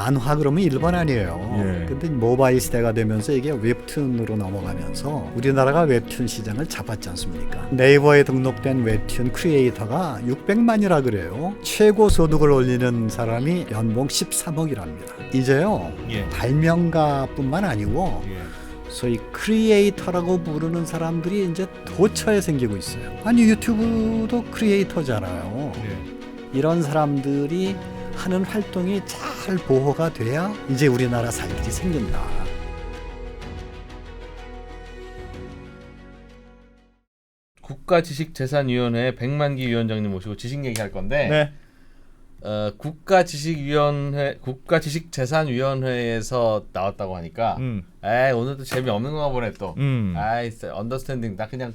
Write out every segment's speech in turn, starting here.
만화 그러면 일본 아니에요. 예. 근데 모바일 시대가 되면서 이게 웹툰으로 넘어가면서 우리나라가 웹툰 시장을 잡았지 않습니까? 네이버에 등록된 웹툰 크리에이터가 600만이라 그래요. 최고 소득을 올리는 사람이 연봉 13억이랍니다. 이제요. 예. 발명가뿐만 아니고 예. 소위 크리에이터라고 부르는 사람들이 이제 도처에 생기고 있어요. 아니 유튜브도 크리에이터잖아요. 예. 이런 사람들이 하는 활동이 잘 보호가 돼야 이제 우리나라 살 길이 생긴다. 국가지식재산위원회 백만기 위원장님 모시고 지식 얘기할 건데 네. 국가지식재산위원회에서 나왔다고 하니까 에이 오늘도 재미없는 건가 보네 또. 아이 언더스탠딩 나 그냥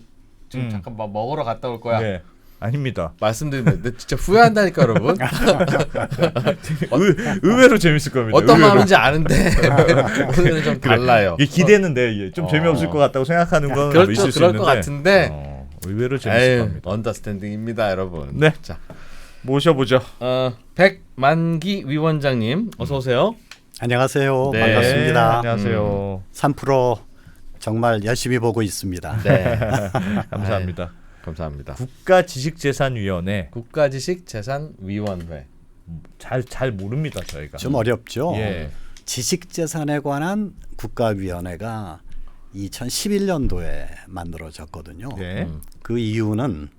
지금 잠깐 먹으러 갔다 올 거야. 네. 아닙니다. 말씀드리는데 진짜 후회한다니까 여러분. 의외로 재밌을 겁니다. 어떤 의외로. 마음인지 아는데 오늘은 좀 달라요. 이게 기대는데 좀 재미없을 것 같다고 생각하는 건 그렇죠, 있을 수 그럴 있는데 것 같은데 의외로 재밌을 에이, 겁니다. 언더스탠딩입니다 여러분. 네. 자, 모셔보죠. 백만기 위원장님 어서 오세요. 안녕하세요. 네. 반갑습니다. 안녕하세요. 3프로 정말 열심히 보고 있습니다. 네. 감사합니다. 감사합니다. 국가지식재산위원회 국가지식재산위원회. 잘 모릅니다 저희가. 좀 어렵죠. 예. 지식재산에 관한 국가위원회가 2011년도에 만들어졌거든요. 네. 그 이유는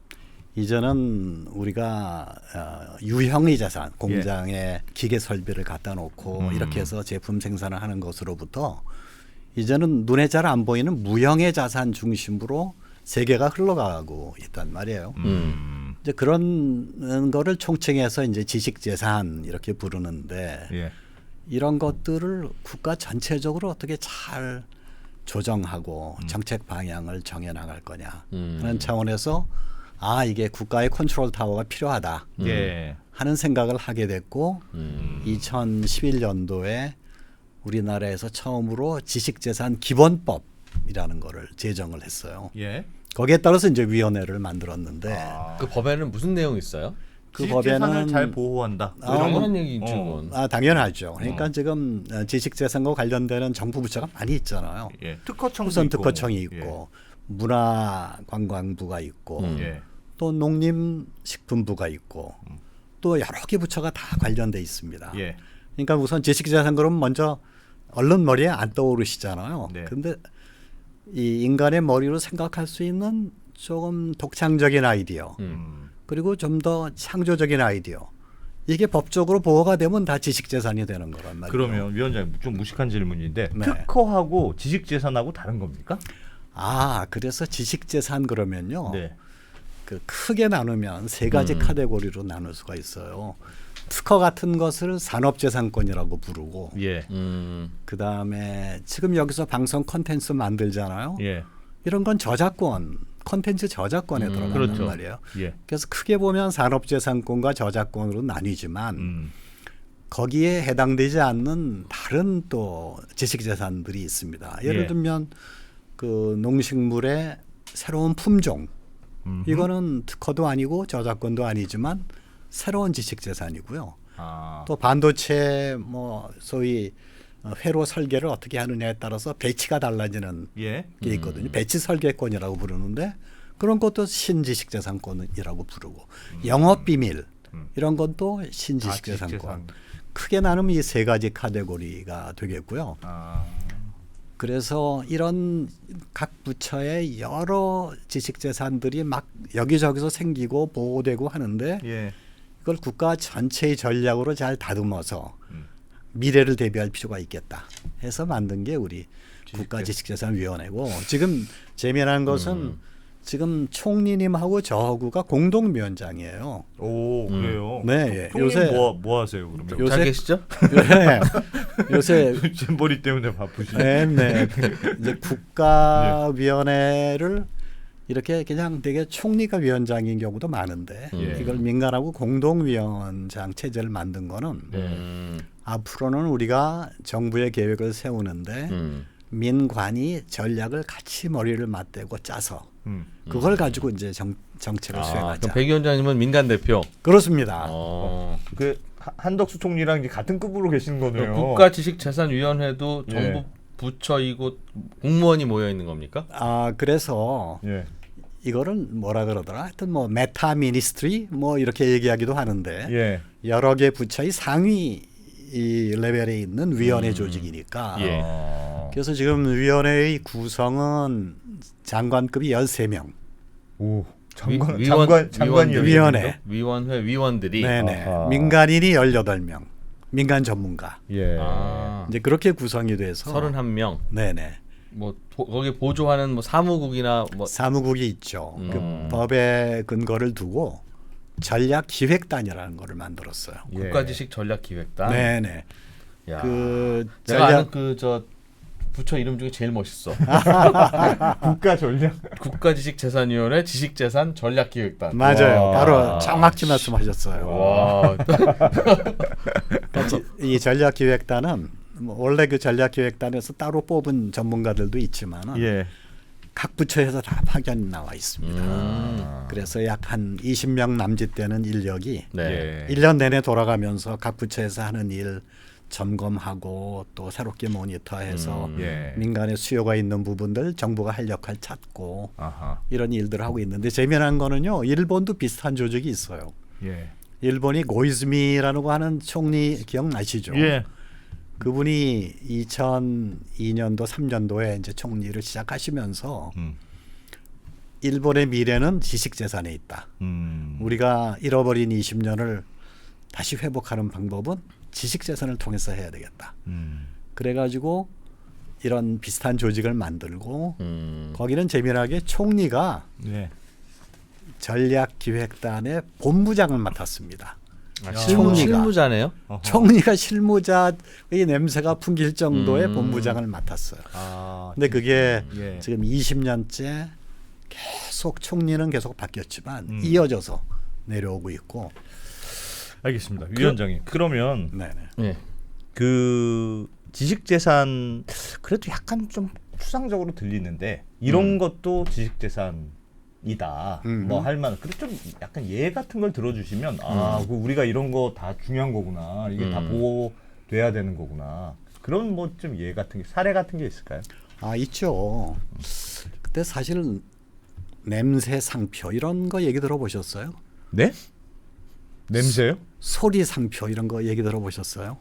이제는 우리가 유형의 자산, 공장에 기계 설비를 갖다 놓고 이렇게 해서 제품 생산을 하는 것으로부터 이제는 눈에 잘 안 보이는 무형의 자산 중심으로 세계가 흘러가고 있단 말이에요. 이제 그런 거를 총칭해서 이제 지식재산 이렇게 부르는데 예. 이런 것들을 국가 전체적으로 어떻게 잘 조정하고 정책 방향을 정해 나갈 거냐 하는 차원에서 이게 국가의 컨트롤 타워가 필요하다 예. 하는 생각을 하게 됐고 2011년도에 우리나라에서 처음으로 지식재산 기본법이라는 거를 제정을 했어요. 예. 거기에 따라서 이제 위원회를 만들었는데 그 법에는 무슨 내용이 있어요? 그 지식재산을 법에는 잘 보호한다. 뭐 이런 당연한 얘기인 건. 당연하죠. 그러니까 지금 지식재산과 관련되는 정부 부처가 많이 있잖아요. 예. 특허청도 우선 있고. 특허청이 있고 문화관광부가 있고 예. 또 농림식품부가 있고 또 여러 개 부처가 다 관련돼 있습니다. 예. 그러니까 우선 지식재산 그러면 먼저 얼른 머리에 안 떠오르시잖아요. 네. 그런데 이 인간의 머리로 생각할 수 있는 조금 독창적인 아이디어 그리고 좀 더 창조적인 아이디어 이게 법적으로 보호가 되면 다 지식재산이 되는 거란 말이에요. 그러면 위원장님 좀 무식한 질문인데 네. 특허하고 지식재산하고 다른 겁니까? 그래서 지식재산 그러면요. 네. 그 크게 나누면 세 가지 카테고리로 나눌 수가 있어요. 특허 같은 것을 산업재산권이라고 부르고 예. 그 다음에 지금 여기서 방송 콘텐츠 만들잖아요. 예. 이런 건 저작권, 콘텐츠 저작권에 들어간단 그렇죠. 말이에요. 예. 그래서 크게 보면 산업재산권과 저작권으로 나뉘지만 거기에 해당되지 않는 다른 또 지식재산들이 있습니다. 예를 예. 들면 그 농식물의 새로운 품종 이거는 특허도 아니고 저작권도 아니지만 새로운 지식재산이고요. 또 반도체 뭐 소위 회로 설계를 어떻게 하느냐에 따라서 배치가 달라지는 예. 게 있거든요. 배치 설계권이라고 부르는데 그런 것도 신지식재산권이라고 부르고 영업비밀 이런 것도 신지식재산권. 지식재산. 크게 나누면 이 세 가지 카테고리가 되겠고요. 그래서 이런 각 부처의 여러 지식재산들이 막 여기저기서 생기고 보호되고 하는데 예. 이걸 국가 전체의 전략으로 잘 다듬어서 미래를 대비할 필요가 있겠다 해서 만든 게 우리 국가지식재산위원회고 지금 재미난 것은 지금 총리님하고 저하고가 공동위원장이에요. 오 그래요. 네, 총님 요새 뭐 하세요 그러면? 요새- 잘 계시죠? 네, 요새 잼버리 때문에 바쁘시네. 네, 이제 국가위원회를 이렇게 그냥 되게 총리가 위원장인 경우도 많은데 예. 이걸 민간하고 공동위원장 체제를 만든 거는 앞으로는 우리가 정부의 계획을 세우는데 민관이 전략을 같이 머리를 맞대고 짜서 그걸 가지고 이제 정책을 수행하자. 그럼 백 위원장님은 민간 대표. 그렇습니다. 그 한덕수 총리랑 이제 같은 급으로 계시는 거네요. 국가지식재산위원회도 정부 예. 부처 이곳 공무원이 모여 있는 겁니까? 아 그래서 예. 이거는 뭐라 그러더라? 하여튼 뭐 메타 미니스트리 뭐 이렇게 얘기하기도 하는데 예. 여러 개 부처의 상위 이 레벨에 있는 위원회 조직이니까. 예. 그래서 지금 위원회의 구성은 장관급이 13명. 오. 위원- 장관이요. 위원회. 위원회 위원들이 네네. 아하. 민간인이 18명. 민간 전문가. 예. 아, 이제 그렇게 구성이 돼서 31명. 네네. 뭐 거기 보조하는 뭐 사무국이나 뭐 사무국이 있죠. 음. 그 법의 근거를 두고 전략기획단이라는 거를 만들었어요. 예. 국가지식전략기획단. 네네. 야. 그 내가 아는 전략 그 저 부처 이름 중에 제일 멋있어. 국가 전략. 국가지식재산위원회 지식재산전략기획단. 맞아요. 와. 바로 정확히 말씀하셨어요. 와. 그러니까 이 전략기획단은 뭐 원래 그 전략기획단에서 따로 뽑은 전문가들도 있지만은 예. 각 부처에서 다 파견 나와 있습니다. 그래서 약 한 20명 남짓 되는 인력이 네. 예. 1년 내내 돌아가면서 각 부처에서 하는 일 점검하고 또 새롭게 모니터해서 예. 민간의 수요가 있는 부분들 정부가 할 역할 찾고 아하. 이런 일들을 하고 있는데 재미난 거는요. 일본도 비슷한 조직이 있어요. 예. 일본이 고이즈미라는 거 하는 총리 기억나시죠? 예. 그분이 2002년도 3년도에 이제 총리를 시작하시면서 일본의 미래는 지식재산에 있다. 우리가 잃어버린 20년을 다시 회복하는 방법은 지식재산을 통해서 해야 되겠다. 그래가지고 이런 비슷한 조직을 만들고 거기는 재미나게 총리가 예. 전략기획단의 본부장을 맡았습니다. 아, 총리가. 실무자네요. 어허. 총리가 실무자의 냄새가 풍길 정도의 음. 본부장을 맡았어요. 아. 근데 그게 예. 지금 20년째 계속 총리는 계속 바뀌었지만 이어져서 내려오고 있고. 알겠습니다. 위원장님. 그러면 네네. 네. 그 지식재산 그래도 약간 좀 추상적으로 들리는데 이런 것도 지식재산이다. 뭐 할 만한. 그래 좀 약간 예 같은 걸 들어주시면 그 우리가 이런 거 다 중요한 거구나. 이게 다 보호돼야 되는 거구나. 그런 뭐 좀 예 같은 게 사례 같은 게 있을까요? 아 있죠. 그때 사실 냄새 상표 이런 거 얘기 들어보셨어요? 네? 냄새요? 소리 상표 이런 거 얘기 들어보셨어요?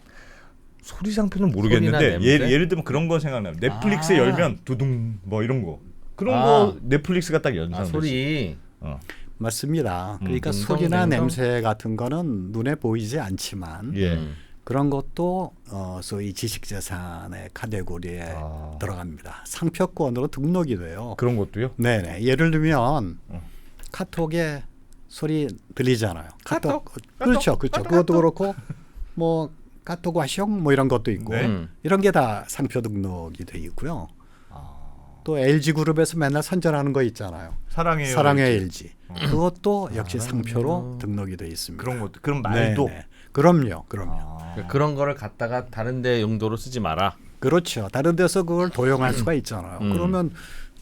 소리 상표는 소리나 모르겠는데 냄새? 예를 들면 그런 거 생각나요. 넷플릭스 아. 열면 두둥 뭐 이런 거. 그런 아. 거 넷플릭스가 딱 연상. 아, 소리. 맞습니다. 그러니까 음성, 소리나 냉성? 냄새 같은 거는 눈에 보이지 않지만 예. 그런 것도 소위 지식재산의 카테고리에 들어갑니다. 상표권으로 등록이 돼요. 그런 것도요? 네네. 예를 들면 카톡에 소리 들리잖아요. 카톡. 그렇죠, 그렇죠. 그것도 그렇고 뭐 카톡 와숑 뭐 이런 것도 있고 네. 이런 게 다 상표 등록이 돼 있고요. 또 LG 그룹에서 맨날 선전하는 거 있잖아요. 사랑해요. 사랑의 LG. 그것도 역시 상표로 등록이 돼 있습니다. 그런 것도 그런 말도 네네. 그럼요, 그럼요. 그러니까 그런 거를 갖다가 다른데 용도로 쓰지 마라. 그렇죠. 다른 데서 그걸 도용할 수가 있잖아요. 그러면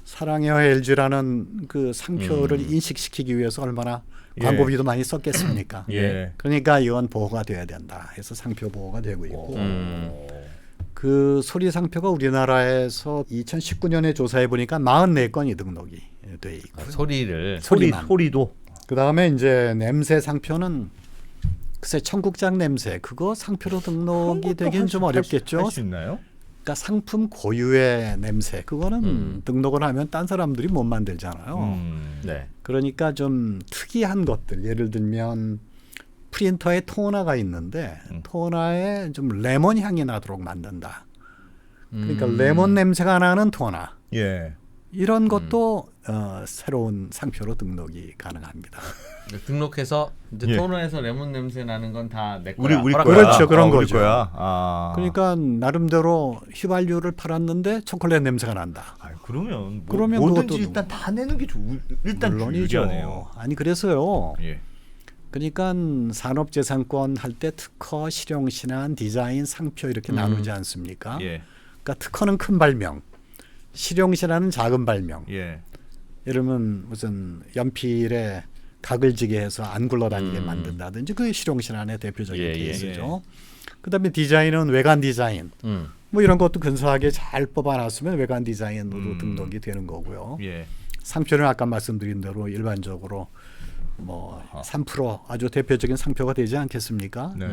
사랑해요 LG라는 그 상표를 인식시키기 위해서 얼마나 예. 광고비도 많이 썼겠습니까? 예. 그러니까 이건 보호가 돼야 된다 해서 상표 보호가 되고 있고 그 소리 상표가 우리나라에서 2019년에 조사해 보니까 44건이 등록이 돼 있고요. 소리를. 소리만. 소리도 그 다음에 이제 냄새 상표는 글쎄 청국장 냄새 그거 상표로 등록이 되기는 좀 어렵겠죠. 할 수 있나요? 그러니까 상품 고유의 냄새 그거는 등록을 하면 딴 사람들이 못 만들잖아요. 네. 그러니까 좀 특이한 것들 예를 들면 프린터에 토너가 있는데 토너에 좀 레몬 향이 나도록 만든다. 그러니까 레몬 냄새가 나는 토너 예. 이런 것도 새로운 상표로 등록이 가능합니다. 등록해서 이제 예. 토너에서 레몬 냄새 나는 건 다 내 거야. 우리 허락- 거야. 그렇죠, 그런 우리 거죠. 거야. 아. 그러니까 나름대로 휘발유를 팔았는데 초콜릿 냄새가 난다. 그러면 그러면 뭐든지 그것도 일단 다 내는 게 일단 물론이죠. 유리하네요. 아니 그래서요. 예. 그러니까 산업재산권 할 때 특허, 실용신안, 디자인, 상표 이렇게 나누지 않습니까? 예. 그러니까 특허는 큰 발명, 실용신안은 작은 발명. 예. 예를 들면 무슨 연필에 각을 지게 해서 안 굴러다니게 만든다든지 그게 실용신안의 대표적인 예, 예. 케이스죠. 그다음에 디자인은 외관 디자인. 뭐 이런 것도 근사하게 잘 뽑아놨으면 외관 디자인으로 등록이 되는 거고요. 예. 상표는 아까 말씀드린 대로 일반적으로 뭐 3% 아주 대표적인 상표가 되지 않겠습니까? 네.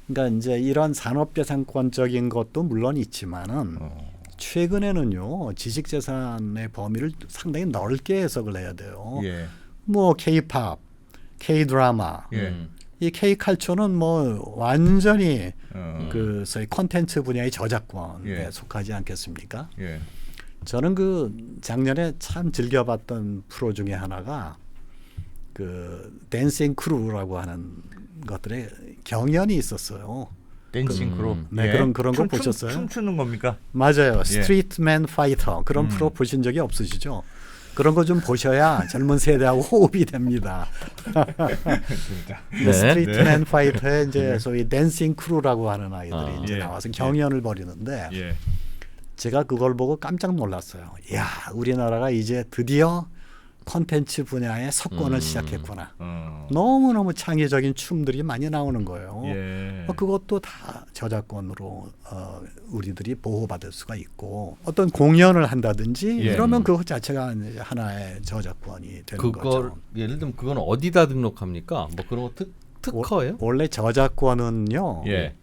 그러니까 이제 이런 산업재산권적인 것도 물론 있지만은 최근에는요 지식재산의 범위를 상당히 넓게 해석을 해야 돼요. 예. 뭐 K-팝, K-드라마, 예. 이 K-칼처는 뭐 완전히 그, 그 소위 콘텐츠 분야의 저작권에 예. 속하지 않겠습니까? 예. 저는 그 작년에 참 즐겨봤던 프로 중에 하나가 그 댄싱 크루라고 하는 것들의 경연이 있었어요. 댄싱 크루. 네, 그런 거 보셨어요? 춤추는 겁니까? 맞아요. 스트리트맨 파이터 그런 프로 보신 적이 없으시죠? 그런 거 좀 보셔야 젊은 세대하고 호흡이 됩니다. 진짜. 네. 스트리트맨 파이터에 이제 소위 댄싱 크루라고 하는 아이들이 이제 예. 나와서 경연을 벌이는데 예. 제가 그걸 보고 깜짝 놀랐어요. 야, 우리나라가 이제 드디어 콘텐츠 분야에 석권을 시작했구나. 너무너무 창의적인 춤들이 많이 나오는 거예요. 예. 그것도 다 저작권으로 우리들이 보호받을 수가 있고 어떤 공연을 한다든지 예. 이러면 그것 자체가 이제 하나의 저작권이 되는 그걸 거죠. 예를 들면 그건 어디다 등록합니까? 뭐 그런 거 특허예요? 원래 저작권은요. 예.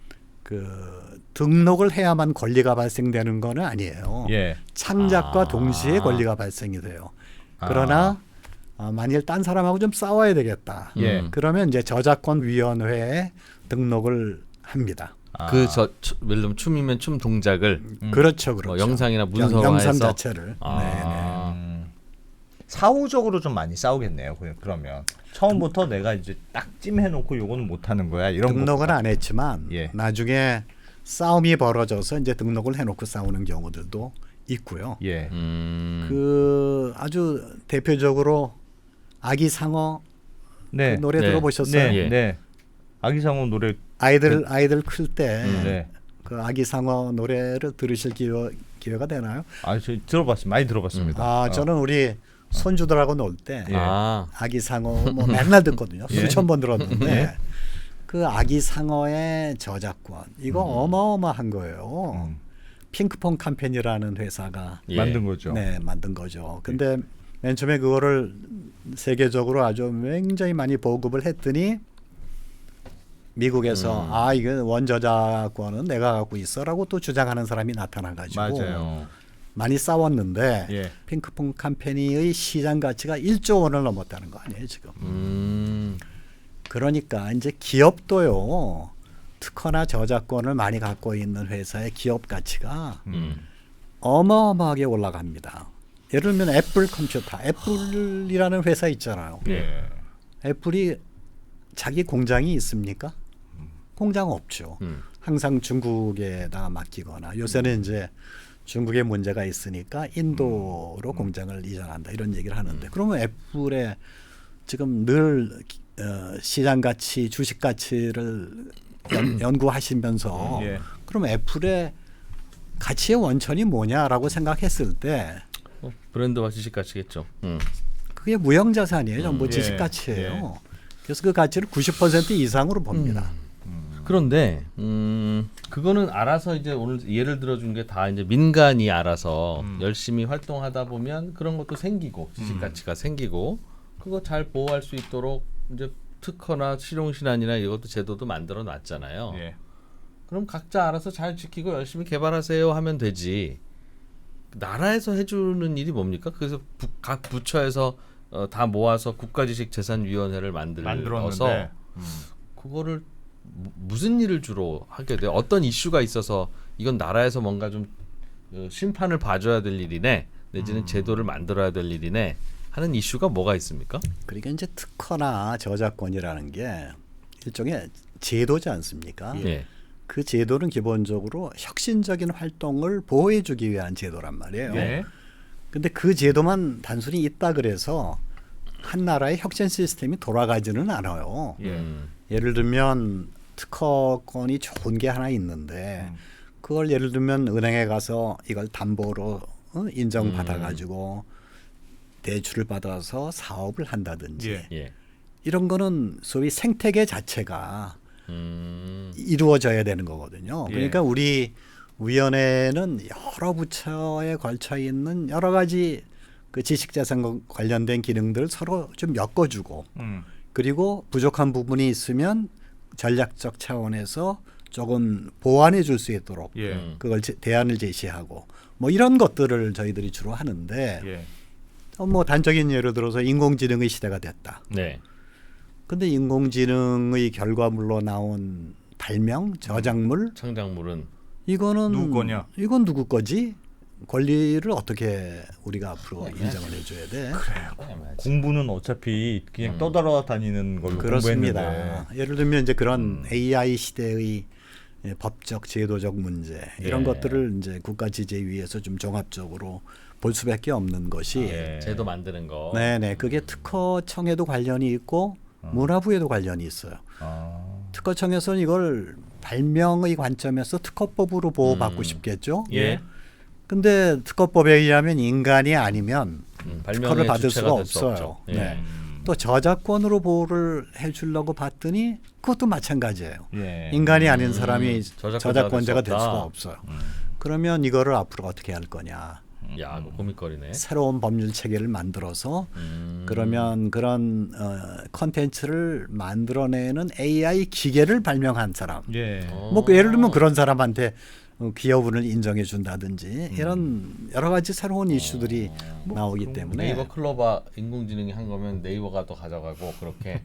그 등록을 해야만 권리가 발생되는 거는 아니에요. 예. 창작과 동시에 권리가 발생이 돼요. 그러나 만일 딴 사람하고 좀 싸워야 되겠다. 예. 그러면 이제 저작권위원회에 등록을 합니다. 예를 들면 춤이면 춤 동작을 그렇죠, 그렇죠. 영상이나 문서화해서 영상 자체를. 사후적으로 좀 많이 싸우겠네요. 그러면 처음부터 내가 이제 딱 찜해놓고 요거는 못 하는 거야. 이런 등록은 거구나. 안 했지만 예. 나중에 싸움이 벌어져서 이제 등록을 해놓고 싸우는 경우들도 있고요. 예. 그 아주 대표적으로 아기 상어 네. 그 노래 네. 들어보셨어요? 네. 예. 네. 아기상어 노래. 아이들 클 때 네. 그 아기 상어 노래를 들으실 기회가 되나요? 저 들어봤습니다. 많이 들어봤습니다. 저는 우리 손주들하고 놀 때 예. 아기 상어 뭐 맨날 듣거든요. 예. 수천 번 들었는데 그 아기 상어의 저작권 이거 어마어마한 거예요. 핑크퐁 캠페인이라는 회사가 예. 만든 거죠. 네, 만든 거죠. 근데 맨 처음에 그거를 세계적으로 아주 굉장히 많이 보급을 했더니 미국에서 이거 원저작권은 내가 갖고 있어라고 또 주장하는 사람이 나타나가지고 맞아요. 많이 싸웠는데 예. 핑크퐁 캠페인의 시장 가치가 1조 원을 넘었다는 거 아니에요 지금. 그러니까 이제 기업도요 특허나 저작권을 많이 갖고 있는 회사의 기업 가치가 어마어마하게 올라갑니다. 예를 들면 애플 컴퓨터, 애플이라는 회사 있잖아요. 예. 애플이 자기 공장이 있습니까? 공장 없죠. 항상 중국에다 맡기거나 요새는 이제 중국에 문제가 있으니까 인도로 공장을 이전한다 이런 얘기를 하는데 그러면 애플의 지금 늘 시장 가치, 주식 가치를 연구하시면서 예. 그럼 애플의 가치의 원천이 뭐냐라고 생각했을 때 브랜드와 지식 가치겠죠. 그게 무형자산이에요. 전부 예. 지식 가치예요. 그래서 그 가치를 90% 이상으로 봅니다. 그런데 그거는 알아서 이제 오늘 예를 들어준 게 다 이제 민간이 알아서 열심히 활동하다 보면 그런 것도 생기고 지식 가치가 생기고 그거 잘 보호할 수 있도록 이제 특허나 실용신안이나 이것도 제도도 만들어 놨잖아요. 예. 그럼 각자 알아서 잘 지키고 열심히 개발하세요 하면 되지. 나라에서 해주는 일이 뭡니까? 그래서 각 부처에서 다 모아서 국가지식재산위원회를 만들어서 만들었는데 그거를 무슨 일을 주로 하게 돼요? 어떤 이슈가 있어서 이건 나라에서 뭔가 좀 심판을 봐줘야 될 일이네 내지는 제도를 만들어야 될 일이네 하는 이슈가 뭐가 있습니까? 그러니까 이제 특허나 저작권이라는 게 일종의 제도지 않습니까? 예. 그 제도는 기본적으로 혁신적인 활동을 보호해주기 위한 제도란 말이에요. 예. 근데 그 제도만 단순히 있다 그래서 한 나라의 혁신 시스템이 돌아가지는 않아요. 예. 예를 들면 특허권이 좋은 게 하나 있는데 그걸 예를 들면 은행에 가서 이걸 담보로 인정받아 가지고 대출을 받아서 사업을 한다든지 예. 예. 이런 거는 소위 생태계 자체가 이루어져야 되는 거거든요. 예. 그러니까 우리 위원회는 여러 부처에 걸쳐 있는 여러 가지 그 지식재산 관련된 기능들 서로 좀 엮어주고 그리고 부족한 부분이 있으면 전략적 차원에서 조금 보완해 줄 수 있도록 예. 그걸 대안을 제시하고 뭐 이런 것들을 저희들이 주로 하는데 예. 뭐 단적인 예를 들어서 인공지능의 시대가 됐다. 네. 근데 인공지능의 결과물로 나온 발명, 저작물 창작물은 이거는 누구 거냐? 이건 누구 거지? 권리를 어떻게 우리가 앞으로 인정을 해줘야 돼? 공부는 어차피 그냥 떠돌아다니는 걸로 그렇습니다. 공부했는데. 예를 들면 이제 그런 AI 시대의 법적, 제도적 문제 이런 예. 것들을 이제 국가 지재위에서 좀 종합적으로 볼 수밖에 없는 것이 예. 제도 만드는 거. 네네 그게 특허청에도 관련이 있고 문화부에도 관련이 있어요. 아. 특허청에서는 이걸 발명의 관점에서 특허법으로 보호받고 싶겠죠. 예. 근데 특허법에 의하면 인간이 아니면 특허를 발명의 받을 주체가 수가 될 수 없어요. 없죠. 예. 네. 또 저작권으로 보호를 해주려고 봤더니 그것도 마찬가지예요. 예. 인간이 아닌 사람이 저작권자가 저작권자가 될 될 수 수가 없다. 없어요. 그러면 이거를 앞으로 어떻게 할 거냐. 야, 그거 고민거리네. 새로운 법률 체계를 만들어서 그러면 그런 컨텐츠를 만들어내는 AI 기계를 발명한 사람. 예. 뭐 예를 들면 그런 사람한테 기여분을 인정해 준다든지 이런 여러 가지 새로운 이슈들이 나오기 때문에 네이버 클로바 인공지능이 한 거면 네이버가 또 가져가고 그렇게.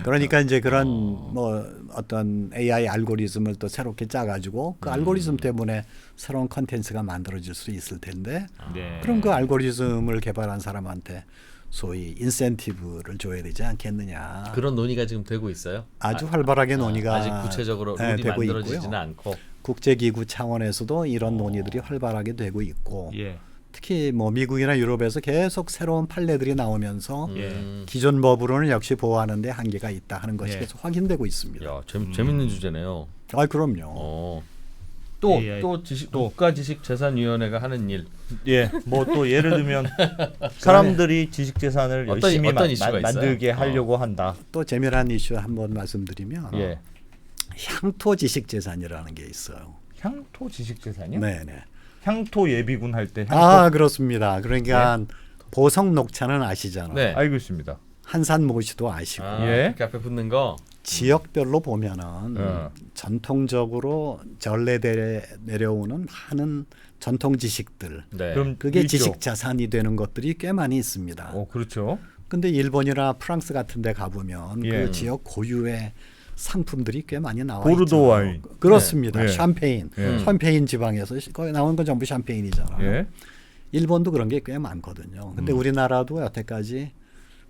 그러니까 이제 그런 뭐 어떤 AI 알고리즘을 또 새롭게 짜가지고 그 알고리즘 때문에 새로운 컨텐츠가 만들어질 수 있을 텐데 네. 그럼 그 알고리즘을 개발한 사람한테 소위 인센티브를 줘야 되지 않겠느냐. 그런 논의가 지금 되고 있어요. 아주 활발하게 논의가 아직 구체적으로 룰이 되고 만들어지지는 있고요. 않고. 국제기구 차원에서도 이런 논의들이 활발하게 되고 있고 예. 특히 뭐 미국이나 유럽에서 계속 새로운 판례들이 나오면서 예. 기존 법으로는 역시 보호하는 데 한계가 있다 하는 것이 예. 계속 확인되고 있습니다. 야, 재밌는 주제네요. 아 그럼요. 또 AI. 국가지식재산위원회가 하는 일. 예. 뭐 또 예를 들면 사람들이 지식 재산을 어떤- 열심히 어떤 이슈가 있어요? 만들게 하려고 한다. 또 재미난 이슈 한번 말씀드리면 예. 향토 지식재산이라는 게 있어요. 향토 지식 재산이요? 네네. 향토 예비군 할 때 향토 아 그렇습니다. 그러니까 보성 녹차는 아시잖아요. 네. 알고 있습니다. 한산 모시도 아시고 아, 예. 이렇게 앞에 붙는 거. 지역별로 보면은 전통적으로 전래돼 내려오는 많은 전통 지식들 네. 그럼 그게 있죠. 지식 자산이 되는 것들이 꽤 많이 있습니다. 그렇죠. 근데 일본이나 프랑스 같은 데 가보면 예. 그 지역 고유의 상품들이 꽤 많이 나와 보르도 있죠. 와인. 그렇습니다. 예. 샴페인. 예. 샴페인 지방에서 거기 나온 건 전부 샴페인이잖아요. 예. 일본도 그런 게 꽤 많거든요. 근데 우리나라도 여태까지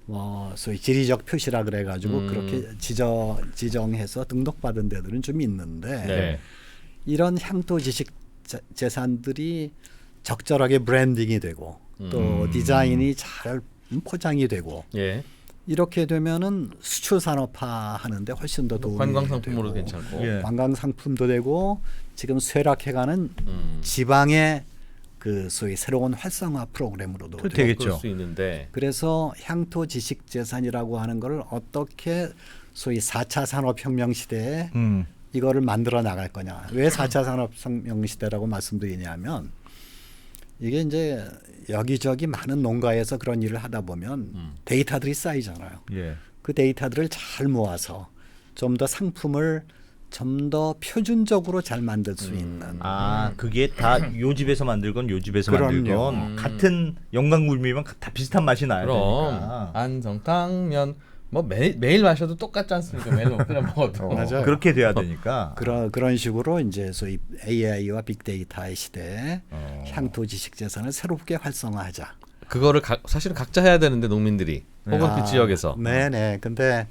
뭐 소위 지리적 표시라 그래 가지고 그렇게 지정해서 등록받은 데들은 좀 있는데 네. 이런 향토 지식 재산들이 적절하게 브랜딩이 되고 또 디자인이 잘 포장이 되고 예. 이렇게 되면은 수출 산업화 하는데 훨씬 더 도움이 관광 상품으로 되고 괜찮고. 예. 관광 상품도 되고 지금 쇠락해가는 지방의 그 소위 새로운 활성화 프로그램으로도 그 되고. 되겠죠. 그럴 수 있는데. 그래서 향토 지식 재산이라고 하는 걸 어떻게 소위 4차 산업혁명 시대에 이거를 만들어 나갈 거냐. 왜 4차 산업혁명 시대라고 말씀드리냐면 이게 이제 여기저기 많은 농가에서 그런 일을 하다 보면 데이터들이 쌓이잖아요. 예. 그 데이터들을 잘 모아서 좀 더 상품을 좀 더 표준적으로 잘 만들 수 있는 아 그게 다 요 집에서 만들건 요 집에서 그럼요. 만들건 같은 영광굴미면 다 비슷한 맛이 나야 그럼 되니까. 안성탕면 뭐 매일 마셔도 똑같지 않습니까? 매일 끓여 먹어도. 맞아요. 그렇게 돼야 되니까. 그런 식으로 이제 소위 AI와 빅데이터의 시대에 향토 지식 재산을 새롭게 활성화하자. 그거를 사실은 각자 해야 되는데 농민들이 혹은 그 지역에서. 네네. 근데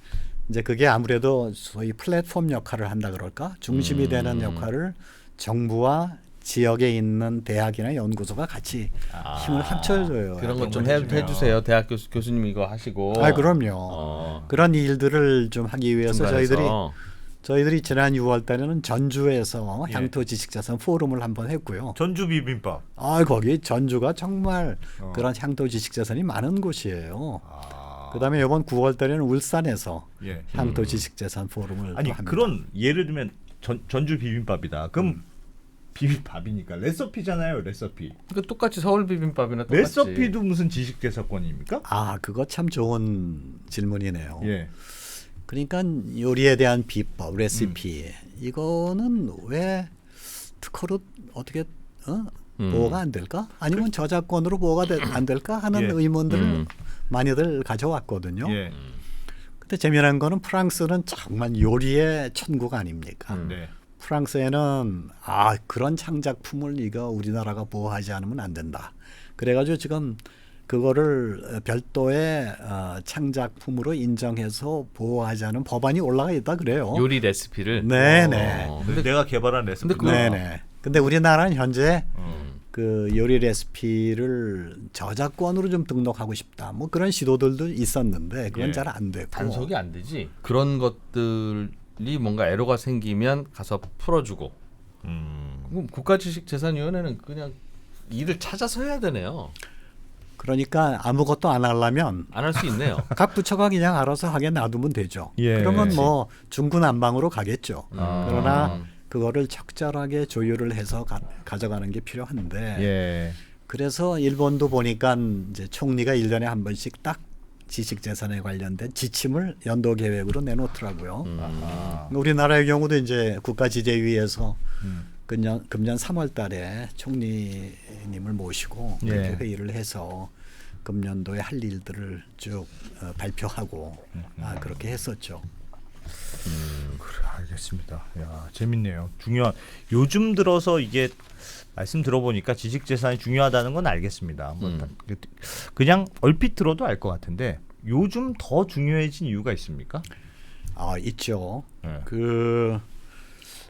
이제 그게 아무래도 소위 플랫폼 역할을 한다 그럴까? 중심이 되는 역할을 정부와 지역에 있는 대학이나 연구소가 같이 힘을 합쳐줘요. 그런 것 좀 해주세요. 대학 교수님 이거 하시고. 아 그럼요. 그런 일들을 좀 하기 위해서 저희들이 지난 6월 달에는 전주에서 향토 지식자산 포럼을 한번 했고요. 전주 비빔밥. 아 거기 전주가 정말 그런 향토 지식자산이 많은 곳이에요. 그다음에 이번 9월 달에는 울산에서 예. 향토 지식재산 포럼을 아니 또 합니다. 그런 예를 들면 전주 비빔밥이다. 그럼 비빔밥이니까 레시피잖아요. 레시피. 그 똑같이 서울 비빔밥이나 똑같이. 레시피도 무슨 지식재산권입니까? 아, 그거 참 좋은 질문이네요. 예. 그러니까 요리에 대한 비법, 레시피 이거는 왜 특허로 어떻게 보호가 안 될까? 아니면 저작권으로 보호가 안 될까 하는 예. 의문들을 많이들 가져왔거든요. 예. 근데 재미난 거는 프랑스는 정말 요리의 천국 아닙니까? 네. 프랑스에는 그런 창작품을 이거 우리나라가 보호하지 않으면 안 된다. 그래가지고 지금 그거를 별도의 창작품으로 인정해서 보호하자는 법안이 올라가 있다 그래요. 요리 레시피를. 네네. 근데 내가 개발한 레시피. 네네. 근데 우리나라는 현재 그 요리 레시피를 저작권으로 좀 등록하고 싶다. 뭐 그런 시도들도 있었는데 그건 예. 잘 안 되고. 단속이 안 되지. 그런 것들이 뭔가 애로가 생기면 가서 풀어주고. 그럼 국가지식재산위원회는 그냥 일을 찾아서 해야 되네요. 그러니까 아무것도 안 하려면 안 할 수 있네요. 각 부처가 그냥 알아서 하게 놔두면 되죠. 예. 그러면 뭐 중구난방으로 가겠죠. 아. 그러나 그거를 적절하게 조율을 해서 가져가는 게 필요한데 예. 그래서 일본도 보니까 이제 총리가 1년에 한 번씩 딱 지식재산에 관련된 지침을 연도 계획으로 내놓더라고요. 아하. 우리나라의 경우도 이제 국가지재위에서 금년 3월 달에 총리님을 모시고 예. 그렇게 회의를 해서 금년도에 할 일들을 쭉 발표하고 그렇게 했었죠. 그래, 알겠습니다. 야, 재밌네요. 요즘 들어서 이게 말씀 들어보니까 지식재산이 중요하다는 건 알겠습니다. 뭐 그냥 얼핏 들어도 알 것 같은데 요즘 더 중요해진 이유가 있습니까? 있죠. 네. 그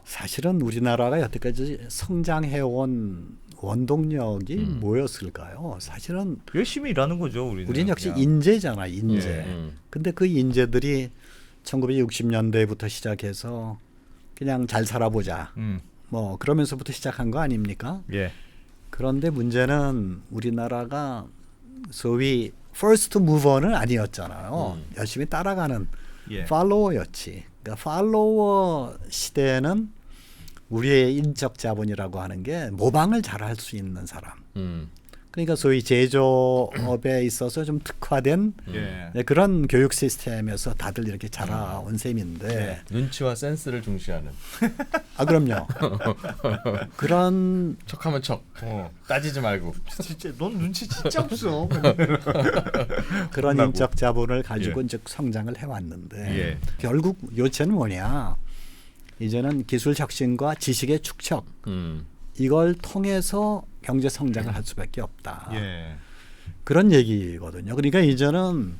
사실은 우리나라가 여태까지 성장해온 원동력이 뭐였을까요? 사실은 열심히 일하는 거죠, 우리는 역시 그냥. 인재잖아, 인재. 예. 근데 그 인재들이 1960년대부터 시작해서 그냥 잘 살아보자. 뭐 그러면서부터 시작한 거 아닙니까? 예. 그런데 문제는 우리나라가 소위 first mover는 아니었잖아요. 열심히 따라가는 예. 팔로워였지. 그러니까 팔로워 시대에는 우리의 인적 자본이라고 하는 게 모방을 잘할 수 있는 사람. 그러니까 소위 제조업에 있어서 좀 특화된 예. 그런 교육 시스템에서 다들 이렇게 자라온 셈인데 눈치와 센스를 중시하는. 그럼요. 그런 척하면 척. 따지지 말고. 진짜 넌 눈치 진짜 없어. 그런 혼나고. 인적 자본을 가지고 예. 이제 성장을 해왔는데 예. 결국 요체는 뭐냐? 이제는 기술 혁신과 지식의 축적 이걸 통해서 경제 성장을 할 수밖에 없다. 예. 그런 얘기거든요. 그러니까 이제는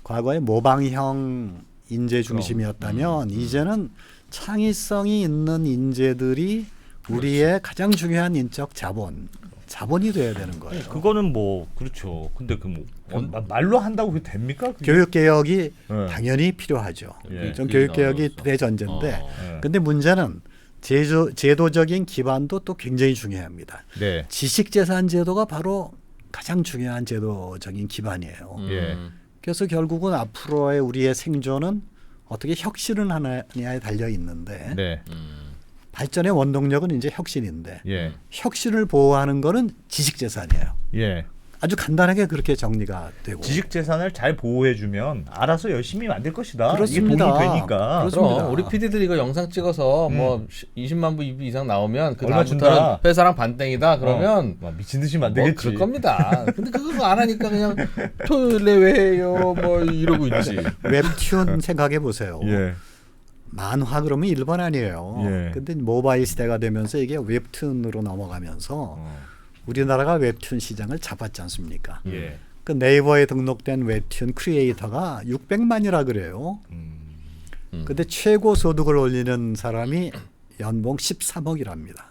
과거에 모방형 인재 중심이었다면 이제는 창의성이 있는 인재들이 우리의 가장 중요한 인적 자본이 돼야 되는 거예요. 그거는 뭐 그렇죠. 근데 말로 한다고 그게 됩니까? 그게? 교육 개혁이 예. 당연히 필요하죠. 예. 좀 그게 교육 개혁이 나와서. 대전제인데, 예. 근데 문제는 제도적인 기반도 또 굉장히 중요합니다. 네. 지식재산 제도가 바로 가장 중요한 제도적인 기반이에요. 예. 그래서 결국은 앞으로의 우리의 생존은 어떻게 혁신을 하느냐에 달려 있는데 네. 발전의 원동력은 이제 혁신인데 예. 혁신을 보호하는 거는 지식재산이에요. 예. 아주 간단하게 그렇게 정리가 되고. 지식재산을 잘 보호해주면 알아서 열심히 만들 것이다. 그렇습니다. 이게 돈이 되니까. 그렇습니다. 그럼 우리 PD들 이거 영상 찍어서 뭐 20만 부 이상 나오면 그 얼마 다음부터는 준다. 회사랑 반땡이다 그러면 막 미친 듯이 뭐 만들겠지. 그럴 겁니다. 근데 그거 안 하니까 그냥 토요일에 왜 해요 뭐 이러고 있지. 웹툰 생각해 보세요. 예. 만화 그러면 일본 아니에요. 예. 근데 모바일 시대가 되면서 이게 웹툰으로 넘어가면서 우리나라가 웹툰 시장을 잡았지 않습니까? 예. 그 네이버에 등록된 웹툰 크리에이터가 600만이라 그래요. 근데 최고 소득을 올리는 사람이 연봉 13억이랍니다.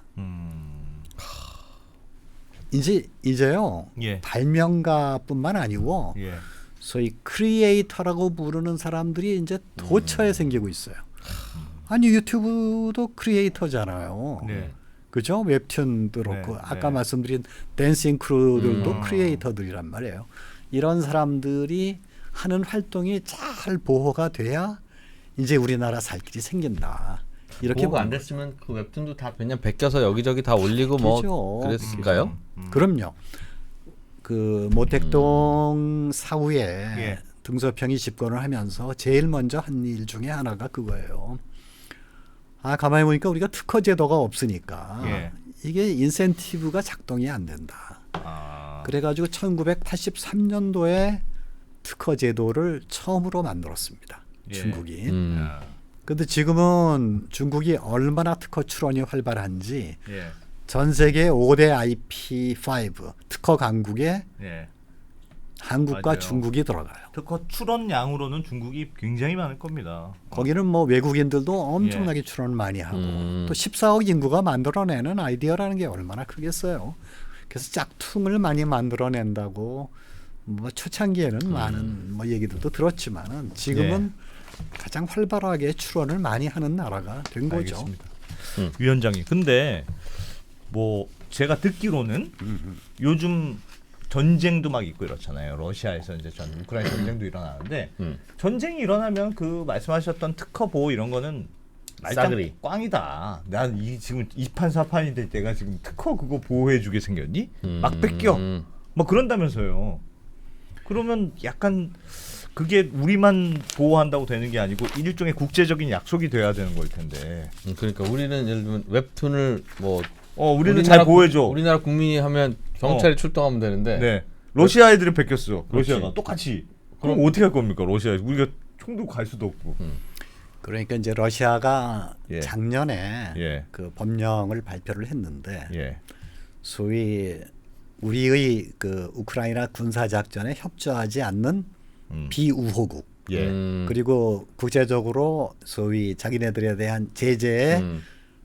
이제요. 예. 발명가뿐만 아니고 예. 소위 크리에이터라고 부르는 사람들이 이제 도처에 생기고 있어요. 아니 유튜브도 크리에이터잖아요. 네. 그죠? 웹툰도 그렇고 네, 아까 네. 말씀드린 댄싱 크루들도 크리에이터들이란 말이에요. 이런 사람들이 하는 활동이 잘 보호가 돼야 이제 우리나라 살 길이 생긴다. 이렇게 보호가 안 보는 됐으면 그 웹툰도 다 그냥 베껴서 여기저기 다 올리고 뭐 그죠. 그랬을까요? 그럼요. 그 모택동 사후에 예. 등소평이 집권을 하면서 제일 먼저 한 일 중에 하나가 그거예요. 아 가만히 보니까 우리가 특허 제도가 없으니까 예. 이게 인센티브가 작동이 안 된다. 아. 그래가지고 1983년도에 특허 제도를 처음으로 만들었습니다. 예. 중국이. 아. 근데 지금은 중국이 얼마나 특허 출원이 활발한지 예. 전 세계 5대 IP5 특허 강국에 예. 한국과 맞아요. 중국이 들어가요. 특허 출원 양으로는 중국이 굉장히 많을 겁니다. 거기는 뭐 외국인들도 엄청나게 출원을 많이 하고 또 14억 인구가 만들어내는 아이디어라는 게 얼마나 크겠어요. 그래서 짝퉁을 많이 만들어낸다고 뭐 초창기에는 많은 뭐 얘기들도 들었지만은 지금은 가장 활발하게 출원을 많이 하는 나라가 된 거죠. 알겠습니다. 위원장님, 근데 뭐 제가 듣기로는 요즘 전쟁도 막 있고 이렇잖아요. 러시아에서 이제 우크라이나 전쟁도 일어나는데 전쟁이 일어나면 그 말씀하셨던 특허 보호 이런 거는 말짱 싸그리. 꽝이다. 난 이 지금 이판사판이 될 때가 지금 특허 그거 보호해주게 생겼니? 막 뺏겨. 뭐 그런다면서요. 그러면 약간 그게 우리만 보호한다고 되는 게 아니고 일종의 국제적인 약속이 돼야 되는 걸 텐데. 그러니까 우리는 예를 들면 웹툰을 뭐 우리는 우리나라 잘 보호해줘. 우리나라 국민이 하면 경찰이 출동하면 되는데 네. 러시아 애들이 뺏겼어. 러시아가 그렇지. 똑같이. 그럼 어떻게 할 겁니까? 러시아에 우리가 총도 갈 수도 없고. 그러니까 이제 러시아가 예. 작년에 예. 그 법령을 발표를 했는데 예. 소위 우리의 그 우크라이나 군사 작전에 협조하지 않는 비우호국 예. 그리고 국제적으로 소위 자기네들에 대한 제재에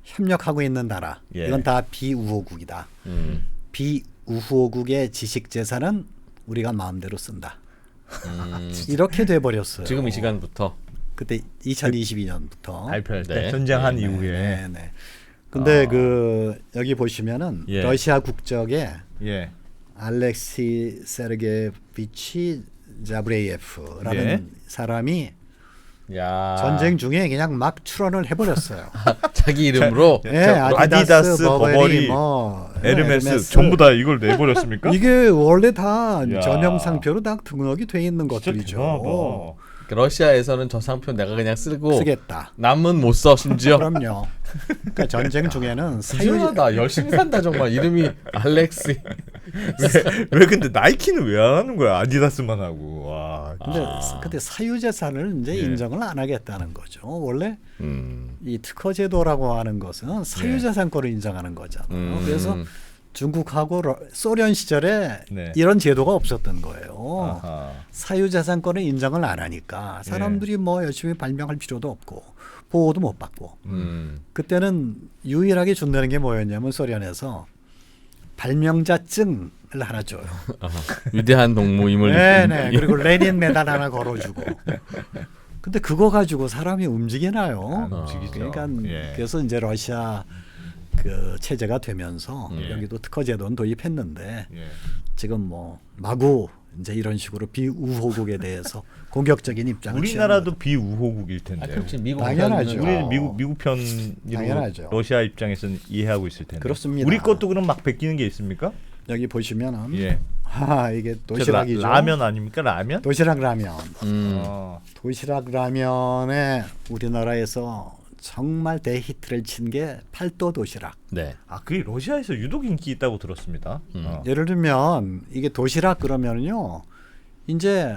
협력하고 있는 나라 예. 이건 다 비우호국이다. 비우호국의 지식 재산은 우리가 마음대로 쓴다. 이렇게 돼 버렸어요. 지금 이 시간부터 그때 2022년부터 발표할 때 네. 전쟁한 네, 이후에. 네, 네. 근데 그 여기 보시면은 예. 러시아 국적의 예. 알렉시 세르게비치 자브레예프라는 예. 사람이 야 전쟁 중에 그냥 막 출원을 해버렸어요. 자기 이름으로 예, 아디다스, 버버리, 뭐 에르메스 전부 다 이걸 내버렸습니까? 이게 원래 다 야. 전형상표로 다 등록이 돼 있는 진짜 것들이죠. 대단하다. 러시아에서는 저 상표 내가 그냥 쓰고 쓰겠다. 남은 못 써 심지어. 그럼요. 그러니까 전쟁 중에는 부지런하다. 열심히 산다 정말. 이름이 알렉시. 왜 근데 나이키는 왜 안 하는 거야? 아디다스만 하고. 와. 근데 사유재산을 이제 예. 인정을 안 하겠다는 거죠. 원래 이 특허 제도라고 하는 것은 사유재산권을 인정하는 거잖아요. 그래서 중국하고 소련 시절에 네. 이런 제도가 없었던 거예요. 아하. 사유재산권을 인정을 안 하니까 사람들이 뭐 열심히 발명할 필요도 없고 보호도 못 받고 그때는 유일하게 준다는 게 뭐였냐면 소련에서 발명자증을 하나 줘요. 위대한 동무임을. 네네. 그리고 레닌 메달 하나 걸어주고. 근데 그거 가지고 사람이 움직이나요? 안 움직이죠. 그러니까 예. 그래서 이제 러시아 그 체제가 되면서 예. 여기도 특허 제도는 도입했는데 예. 지금 뭐 마구 이제 이런 식으로 비우호국에 대해서 공격적인 입장을 우리나라도 비우호국일 텐데. 아, 그렇지. 미국 당연하죠. 사람들은 우리는 미국 편으로 당연하죠. 러시아 입장에서는 이해하고 있을 텐데. 그렇습니다. 우리 것도 그럼 막 베끼는 게 있습니까? 여기 보시면은 예. 이게 도시락이죠. 라면 아닙니까? 라면? 도시락 라면. 어. 도시락 라면에 우리나라에서 정말 대히트를 친 게 팔도 도시락. 네. 그게 러시아에서 유독 인기 있다고 들었습니다. 예를 들면 이게 도시락 그러면요, 이제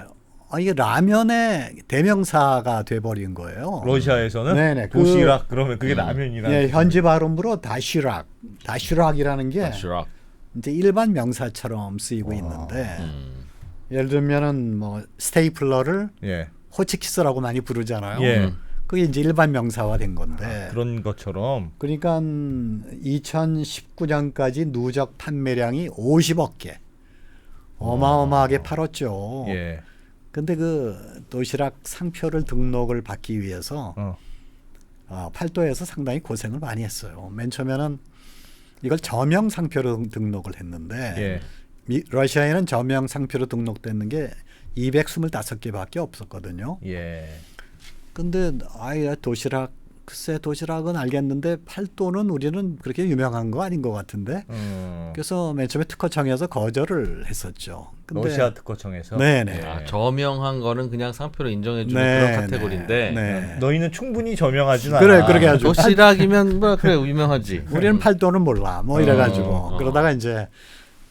이게 라면의 대명사가 돼버린 거예요. 러시아에서는 네네, 도시락 그러면 그게 라면이라는. 예, 현지 발음으로 다시락이라는 게 다시락. 이제 일반 명사처럼 쓰이고 있는데 예를 들면은 뭐 스테이플러를 예. 호치키스라고 많이 부르잖아요. 예. 그게 이제 일반 명사화 된 건데. 그런 것처럼. 그러니까 2019년까지 누적 판매량이 50억 개. 어마어마하게 팔았죠. 예. 근데 그 도시락 상표를 등록을 받기 위해서 팔도에서 상당히 고생을 많이 했어요. 맨 처음에는 이걸 저명 상표로 등록을 했는데 예. 러시아에는 저명 상표로 등록되는 게 225개밖에 없었거든요. 예. 근데 아예 도시락 글쎄 도시락은 알겠는데 팔도는 우리는 그렇게 유명한 거 아닌 것 같은데. 그래서 맨 처음에 특허청에서 거절을 했었죠. 근데 러시아 특허청에서. 네네. 예. 아, 저명한 거는 그냥 상표로 인정해주는 네, 그런 카테고리인데 네. 너희는 충분히 저명하지는 그래, 않아. 그렇게 하죠. 도시락이면 뭐 그래 유명하지. 우리는 팔도는 몰라. 뭐 이래가지고 어. 그러다가 이제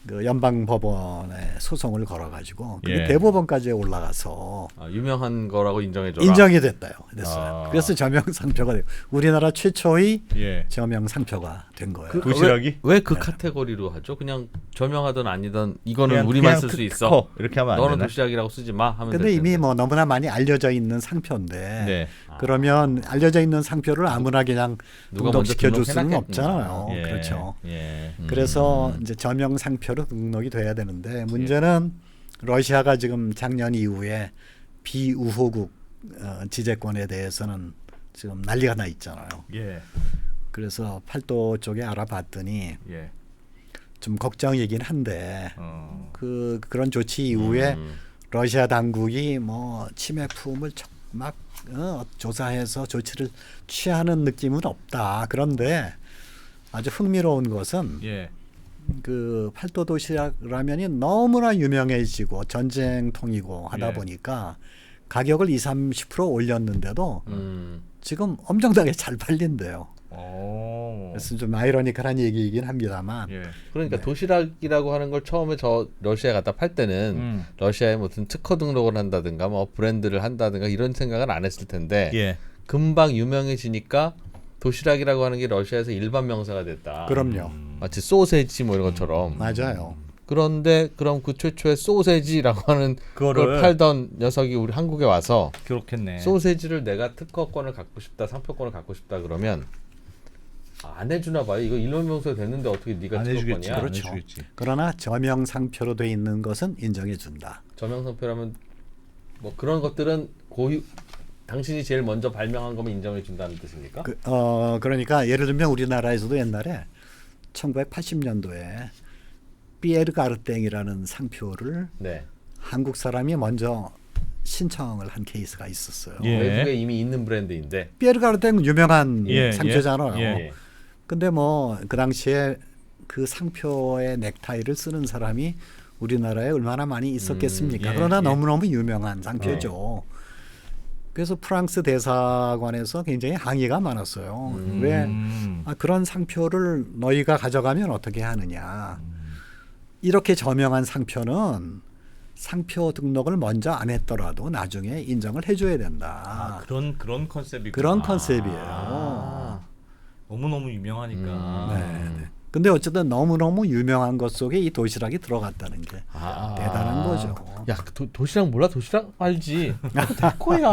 그 연방법원에 소송을 걸어가지고 그게 예. 대법원까지 올라가서 아, 유명한 거라고 인정해줘라. 인정이 됐어요. 아. 그래서 저명 상표가 되고 우리나라 최초의 예. 저명 상표가 된 거예요. 도시락이? 왜 그 카테고리로 하죠? 그냥 저명하든 아니든 이거는 그냥- 우리만 그냥 쓸 수 특허 있어. 이렇게 하면 안 너는 되나? 도시락이라고 쓰지 마 하면 근데 될 이미 텐데. 뭐 너무나 많이 알려져 있는 상표인데 네. 그러면 알려져 있는 상표를 아무나 그냥 누가 먼저 등록시켜 줄 수는 등록해놨겠구나. 없잖아요. 예. 그렇죠. 예. 그래서 이제 저명 상표로 등록이 돼야 되는데 문제는 러시아가 지금 작년 이후에 비우호국 지재권에 대해서는 지금 난리가 나 있잖아요. 예. 그래서 팔도 쪽에 알아봤더니 예. 좀 걱정이긴 한데 그런 조치 이후에 음. 러시아 당국이 뭐 치매품을 막 조사해서 조치를 취하는 느낌은 없다. 그런데 아주 흥미로운 것은 예. 그 팔도 도시락 라면이 너무나 유명해지고 전쟁통이고 하다 예. 보니까 가격을 20-30% 올렸는데도 음. 지금 엄청나게 잘 팔린대요. 오. 그래서 좀 아이러니컬한 얘기이긴 합니다만 예. 그러니까 도시락이라고 하는 걸 처음에 저 러시아에 갖다 팔 때는 러시아에 무슨 특허 등록을 한다든가 뭐 브랜드를 한다든가 이런 생각은 안 했을 텐데 예. 금방 유명해지니까 도시락이라고 하는 게 러시아에서 일반 명사가 됐다. 그럼요. 마치 소세지 뭐 이런 것처럼. 맞아요. 그런데 그럼 그 최초의 소세지라고 하는 그거를 걸 팔던 녀석이 우리 한국에 와서 그렇겠네. 소세지를 내가 특허권을 갖고 싶다, 상표권을 갖고 싶다 그러면 안 해주나 봐요. 이거 일반 명사가 됐는데 어떻게 네가 안 해주겠지. 특허권이야? 그렇죠. 안 해주겠지. 그러나 저명 상표로 돼 있는 것은 인정해 준다. 저명상표라면 뭐 그런 것들은 고유 당신이 제일 먼저 발명한 거면 인정해 준다는 뜻입니까? 그러니까 예를 들면 우리나라에서도 옛날에 1980년도에 피에르가르땡이라는 상표를 네. 한국 사람이 먼저 신청을 한 케이스가 있었어요. 예. 외국에 이미 있는 브랜드인데. 피에르가르땡 유명한 예, 상표잖아요. 예. 근데 뭐 그 당시에 그 상표의 넥타이를 쓰는 사람이 우리나라에 얼마나 많이 있었겠습니까? 예, 그러나 예. 너무너무 유명한 상표죠. 그래서 프랑스 대사관에서 굉장히 항의가 많았어요. 왜 그런 상표를 너희가 가져가면 어떻게 하느냐. 이렇게 저명한 상표는 상표 등록을 먼저 안 했더라도 나중에 인정을 해줘야 된다. 아, 그런 컨셉이구나. 그런 컨셉이에요. 너무너무 유명하니까. 네. 근데 어쨌든 너무너무 유명한 것 속에 이 도시락이 들어갔다는 게 대단한 거죠. 야, 도시락 몰라? 도시락 알지? 데코야.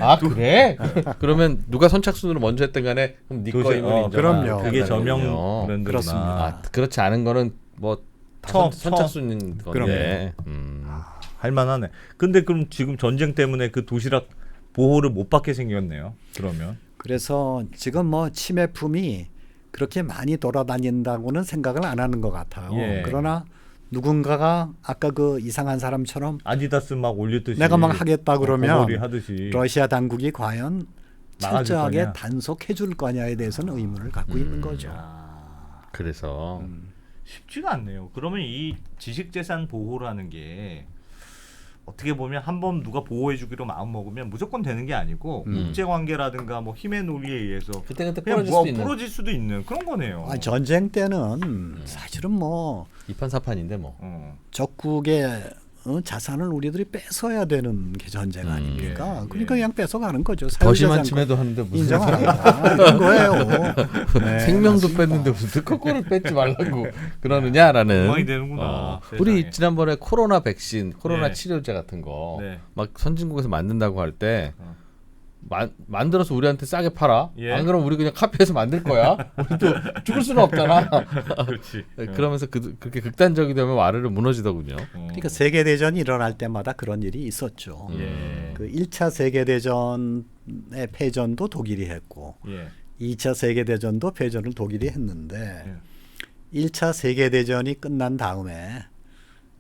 아, 그래? 그러면 누가 선착순으로 먼저 했든 간에 그럼 네 거임을 인정하는 그럼요. 그게 거군요. 저명 브랜드구나. 그렇습니다. 아, 그렇지 않은 거는 뭐 선착순인 건데. 할만하네. 근데 그럼 지금 전쟁 때문에 그 도시락 보호를 못 받게 생겼네요. 그러면. 그래서 지금 뭐 치매품이 그렇게 많이 돌아다닌다고는 생각을 안 하는 것 같아요. 예. 그러나 누군가가 아까 그 이상한 사람처럼 아디다스 막 올렸듯이 내가 막 하겠다 그러면 거머리 하듯이 러시아 당국이 과연 막아줄 철저하게 거냐? 단속해 줄 거냐에 대해서는 의문을 갖고 있는 거죠. 그래서 쉽지가 않네요. 그러면 이 지식재산 보호라는 게 어떻게 보면 한번 누가 보호해주기로 마음 먹으면 무조건 되는 게 아니고 국제관계라든가 뭐 힘의 논리에 의해서 그때 그냥 부러질 뭐 수도 있는 부러질 수도 있는 그런 거네요. 전쟁 때는 사실은 뭐 이판사판인데 뭐. 적국의 자산을 우리들이 뺏어야 되는 게 전쟁 아닙니까? 예, 그러니까 예. 그냥 뺏어가는 거죠. 더 심한 사유재산권 침해도 하는데 무슨 인정하라 이런 거예요. 네, 생명도 뺐는데 무슨 특허권을 뺏지 말라고 그러느냐라는. 엉망이 되는구나. 세상에. 우리 지난번에 코로나 백신, 코로나 네. 치료제 같은 거 막 네. 선진국에서 만든다고 할 때 만들어서 우리한테 싸게 팔아. 예. 안 그러면 우리 그냥 카피해서 만들 거야. 우리도 죽을 수는 없잖아. 그렇지. 그러면서 그렇게 극단적이 되면 와르르 무너지더군요. 그러니까 세계 대전이 일어날 때마다 그런 일이 있었죠. 예. 그 1차 세계 대전의 패전도 독일이 했고 예. 2차 세계 대전도 패전을 독일이 했는데 1차 세계 대전이 끝난 다음에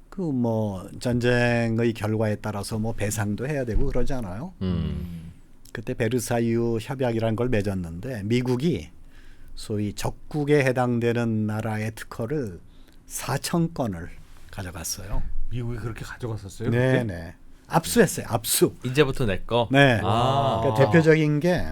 그 뭐 전쟁의 결과에 따라서 뭐 배상도 해야 되고 그러잖아요. 그때 베르사유 협약이라는 걸 맺었는데 미국이 소위 적국에 해당되는 나라의 특허를 4,000건을 가져갔어요. 미국이 그렇게 가져갔었어요? 네, 네. 압수했어요. 압수. 이제부터 내 거. 네. 아. 그러니까 대표적인 게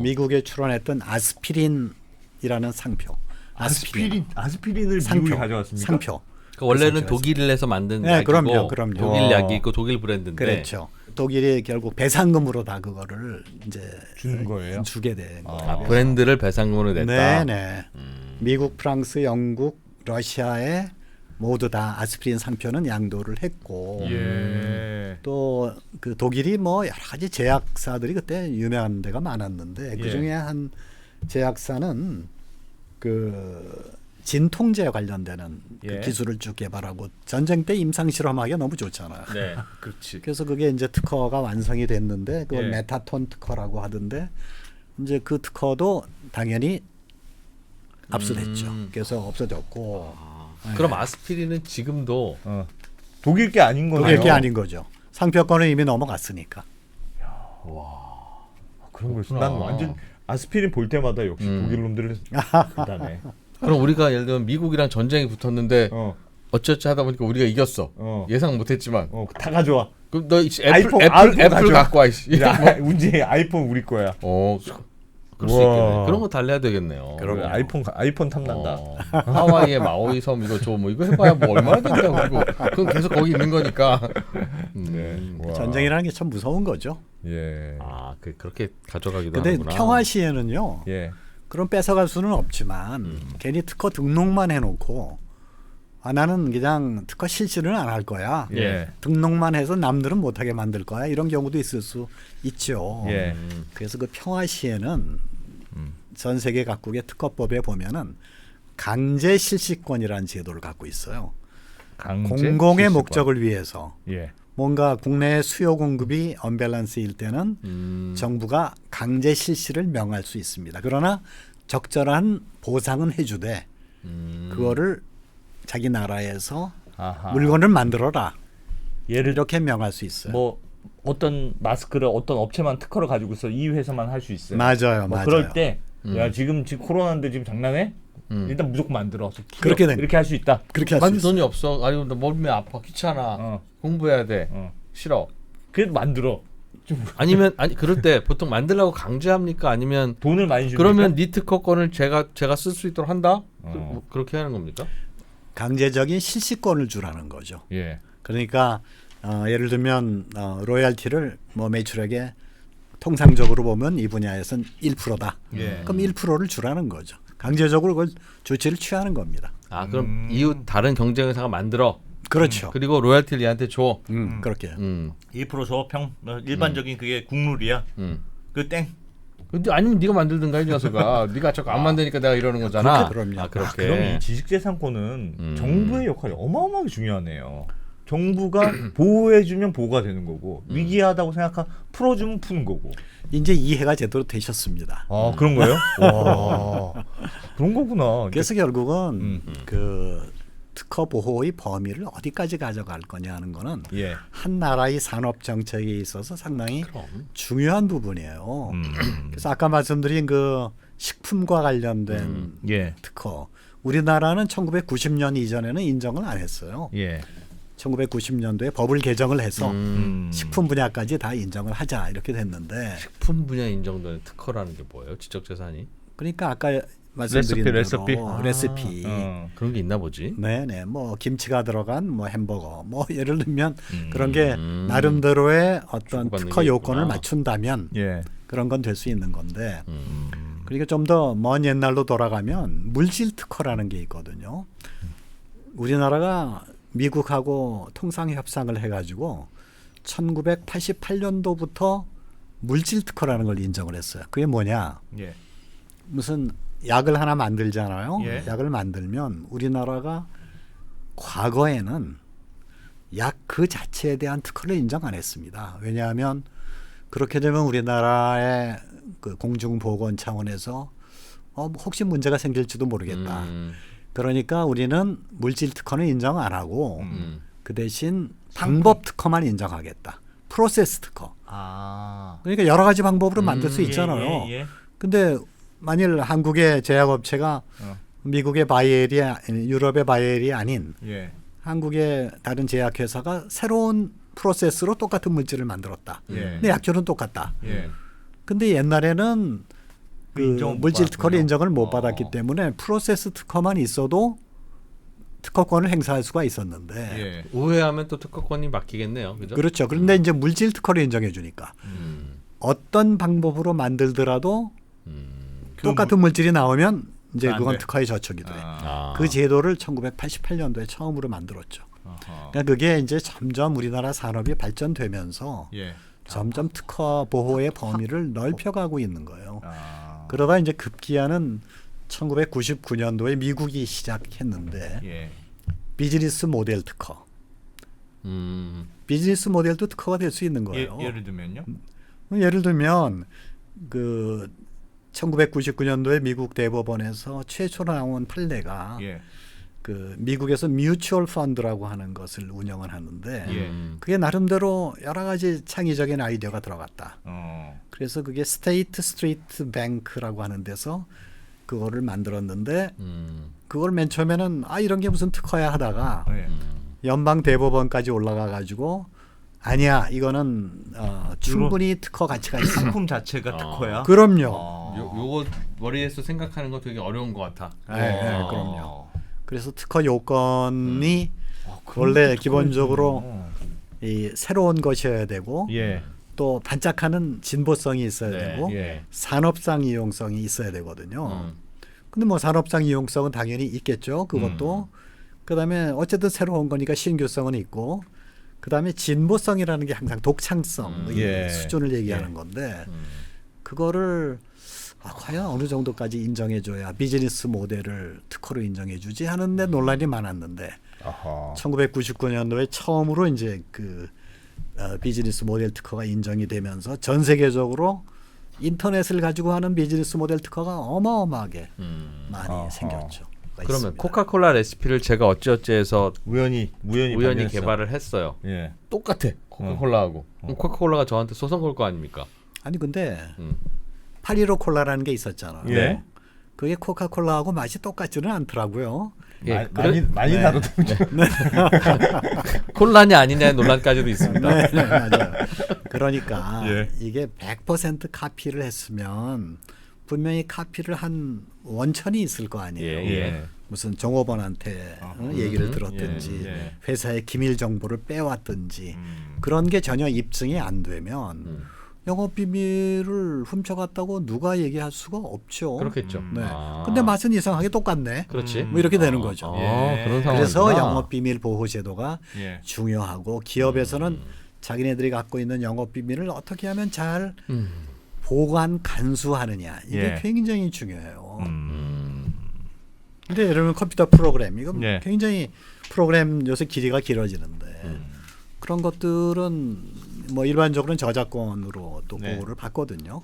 미국에 출원했던 아스피린이라는 상표. 아스피린을 상표. 미국이 가져갔습니까? 상표. 그러니까 원래는 그래서 독일에서 만든 네, 약이고 그럼요. 독일 약이 있고 독일 브랜드인데 그렇죠. 독일이 결국 배상금으로 다 그거를 이제 준 거예요? 주게 된 거예요. 아, 브랜드를 배상금으로 냈다. 네, 네. 미국, 프랑스, 영국, 러시아에 모두 다 아스피린 상표는 양도를 했고 예. 또 그 독일이 뭐 여러 가지 제약사들이 그때 유명한 데가 많았는데 그 중에 한 제약사는 그 진통제 관련되는 그 예. 기술을 쭉 개발하고 전쟁 때 임상 실험하기가 너무 좋잖아요. 네. 그렇지. 그래서 그게 이제 특허가 완성이 됐는데 그걸 예. 메타톤 특허라고 하던데 이제 그 특허도 당연히 압수됐죠. 그래서 없어졌고 그럼 아스피린은 지금도 독일 게 아닌 거네요. 독일 게 아닌 거죠. 상표권은 이미 넘어갔으니까. 그런 걸. 그렇구나. 난 완전 아스피린 볼 때마다 역시 독일 놈들은 대단해. 그럼 우리가 예를 들면 미국이랑 전쟁이 붙었는데 어쩌지 하다 보니까 우리가 이겼어. 예상 못했지만. 다 가져와. 그럼 너 아이폰 애플 가져와. 갖고 와. 이씨. 문제 아이폰 우리 거야. 그럴 수 있겠네. 그런 거 달래야 되겠네요. 그럼 아이폰 탐난다. 하와이의 마오이 섬 이거 뭐 이거 해봐야 뭐 얼마나 된다고. 그럼 계속 거기 있는 거니까. 와. 전쟁이라는 게 참 무서운 거죠. 예. 그렇게 가져가기도 근데 하는구나. 평화 시에는요. 예. 그럼 뺏어갈 수는 없지만 괜히 특허 등록만 해놓고 나는 그냥 특허 실시는 안 할 거야. 예. 등록만 해서 남들은 못하게 만들 거야. 이런 경우도 있을 수 있죠. 예. 그래서 그 평화 시에는 전 세계 각국의 특허법에 보면은 강제 실시권이라는 제도를 갖고 있어요. 공공의 목적을 위해서 예. 뭔가 국내 수요 공급이 언밸런스일 때는 정부가 강제 실시를 명할 수 있습니다. 그러나 적절한 보상은 해주되 그거를 자기 나라에서 아하. 물건을 만들어라. 예를 이렇게 명할 수 있어요. 뭐 어떤 마스크를 어떤 업체만 특허를 가지고 있어 이 회사만 할 수 있어요. 맞아요, 뭐 맞아요. 그럴 때 야 지금 코로나인데 지금 장난해? 일단 무조건 만들어. 그렇게 됩니다. 이렇게 할 수 있다. 그렇게 할 수 만들 있어요. 돈이 없어. 아니 나 몸이 아파 귀찮아. 공부해야 돼. 싫어. 그래도 만들어. 아니면 그럴 때 보통 만들라고 강제합니까? 아니면 돈을 많이 주니까. 그러면 니 특허권을 제가 쓸 수 있도록 한다? 그렇게 하는 겁니까? 강제적인 실시권을 주라는 거죠. 예. 그러니까 예를 들면 로열티를 뭐 매출액에 통상적으로 보면 이 분야에선 1%다. 예. 그럼 1%를 주라는 거죠. 강제적으로 그걸 조치를 취하는 겁니다. 그럼 이웃 다른 경쟁 회사가 만들어. 그렇죠. 그리고 로열티를 얘한테 줘. 그렇게. 1% 줘. 일반적인 그게 국룰이야. 그 땡. 근데 아니면 네가 만들든가 이 녀석아. 네가 자꾸 안 만드니까 내가 이러는 거잖아. 그럼요. 그렇게. 그럼 이 지식재산권은 정부의 역할이 어마어마하게 중요하네요. 정부가 보호해주면 보호가 되는 거고 위기하다고 생각하면 풀어주면 푸는 거고. 이제 이해가 제대로 되셨습니다. 그런 거예요? 와, 그런 거구나. 그래서 결국은 그 특허 보호의 범위를 어디까지 가져갈 거냐 하는 거는 예. 한 나라의 산업 정책에 있어서 상당히 그럼. 중요한 부분이에요. 그래서 아까 말씀드린 그 식품과 관련된 예. 특허, 우리나라는 1990년 이전에는 인정을 안 했어요. 예. 1990년도에 법을 개정을 해서 음. 식품 분야까지 다 인정을 하자 이렇게 됐는데, 식품 분야 인정되는 특허라는 게 뭐예요? 지적재산이? 그러니까 아까 말씀드린 레시피. 대로 레시피. 그런 게 있나 보지. 네네, 뭐 김치가 들어간 뭐 햄버거, 뭐 예를 들면 그런 게 나름대로의 어떤 주고받는 특허 게 요건을 있구나. 맞춘다면 예. 그런 건 될 수 있는 건데, 그러니까 좀 더 먼 옛날로 돌아가면 물질 특허라는 게 있거든요. 우리나라가 미국하고 통상 협상을 해가지고 1988년도부터 물질 특허라는 걸 인정을 했어요. 그게 뭐냐? 예. 무슨 약을 하나 만들잖아요. 예. 약을 만들면 우리나라가 과거에는 약 그 자체에 대한 특허를 인정 안 했습니다. 왜냐하면 그렇게 되면 우리나라의 그 공중보건 차원에서 혹시 문제가 생길지도 모르겠다. 그러니까 우리는 물질 특허는 인정 안 하고 음. 그 대신 방법 특허만 인정하겠다. 프로세스 특허. 아. 그러니까 여러 가지 방법으로 만들 수 있잖아요. 예. 근데 만일 한국의 제약업체가 미국의 바이엘이 유럽의 바이엘이 아닌 예. 한국의 다른 제약회사가 새로운 프로세스로 똑같은 물질을 만들었다. 예. 근데 약효는 똑같다. 예. 근데 옛날에는 그 인정을 못 물질 특허를 받았군요. 인정을 못 받았기 때문에 프로세스 특허만 있어도 특허권을 행사할 수가 있었는데 예. 우회하면 또 특허권이 막히겠네요. 그죠? 그렇죠. 그런데 이제 물질 특허를 인정해 주니까 어떤 방법으로 만들더라도 똑같은 물질이 나오면 이제 안 그건 돼. 특허의 저촉이 돼. 아. 그 제도를 1988년도에 처음으로 만들었죠. 아하. 그러니까 그게 이제 점점 우리나라 산업이 발전되면서 예. 점점 특허 보호의 범위를 넓혀가고 있는 거예요. 아. 그러다 이제 급기야는 1999년도에 미국이 시작했는데 예. 비즈니스 모델 특허. 비즈니스 모델도 특허가 될 수 있는 거예요. 예를 들면요. 예를 들면 그 1999년도에 미국 대법원에서 최초로 나온 판례가 예. 그 미국에서 뮤추얼 펀드라고 하는 것을 운영을 하는데 예. 그게 나름대로 여러 가지 창의적인 아이디어가 들어갔다. 어. 그래서 그게 스테이트 스트리트 뱅크라고 하는 데서 그거를 만들었는데 그걸 맨 처음에는 이런 게 무슨 특허야 하다가 예. 연방 대법원까지 올라가 가지고 아니야 이거는 충분히 특허 가치가 있어. 상품 자체가 특허야. 그럼요. 요거 머리에서 생각하는 거 되게 어려운 것 같아. 그럼요. 그래서 특허 요건이 그런 원래 것도 기본적으로 특허군요. 이 새로운 것이어야 되고 예. 또 반짝하는 진보성이 있어야 네, 되고 예. 산업상 이용성이 있어야 되거든요. 근데 뭐 산업상 이용성은 당연히 있겠죠. 그것도 그다음에 어쨌든 새로운 거니까 신규성은 있고 그다음에 진보성이라는 게 항상 독창성 이 예. 수준을 얘기하는 건데 그거를 과연 어느 정도까지 인정해줘야 비즈니스 모델을 특허로 인정해주지 하는데 논란이 많았는데 아하. 1999년도에 처음으로 이제 그 비즈니스 모델 특허가 인정이 되면서 전 세계적으로 인터넷을 가지고 하는 비즈니스 모델 특허가 어마어마하게 많이 아하. 생겼죠. 그러면 있습니다. 코카콜라 레시피를 제가 어찌어찌해서 우연히 우연히 개발을 했어요. 예. 똑같아 코카콜라하고. 그럼 코카콜라가 저한테 소송 걸 거 아닙니까? 아니 근데 음. 815 콜라라는 게 있었잖아요. 예. 그게 코카콜라하고 맛이 똑같지는 않더라고요. 예, 많이 다르던데. 콜라냐 아니냐의 논란까지도 있습니다. 네, 맞아요. 그러니까 예. 이게 100% 카피를 했으면 분명히 카피를 한 원천이 있을 거 아니에요. 예. 무슨 종업원한테 얘기를 들었든지 예. 회사의 기밀 정보를 빼왔든지 그런 게 전혀 입증이 안 되면 영업 비밀을 훔쳐갔다고 누가 얘기할 수가 없죠. 그렇겠죠. 네. 아. 근데 맛은 이상하게 똑같네. 그렇지. 뭐 이렇게 되는 거죠. 예. 그런 상황. 그래서 영업 비밀 보호 제도가 예. 중요하고 기업에서는 자기네들이 갖고 있는 영업 비밀을 어떻게 하면 잘 보관 간수하느냐 이게 예. 굉장히 중요해요. 근데 예를 들면 컴퓨터 프로그램 이거 예. 굉장히 프로그램 요새 길이가 길어지는데 그런 것들은 뭐 일반적으로는 저작권으로 또 네. 보호를 받거든요.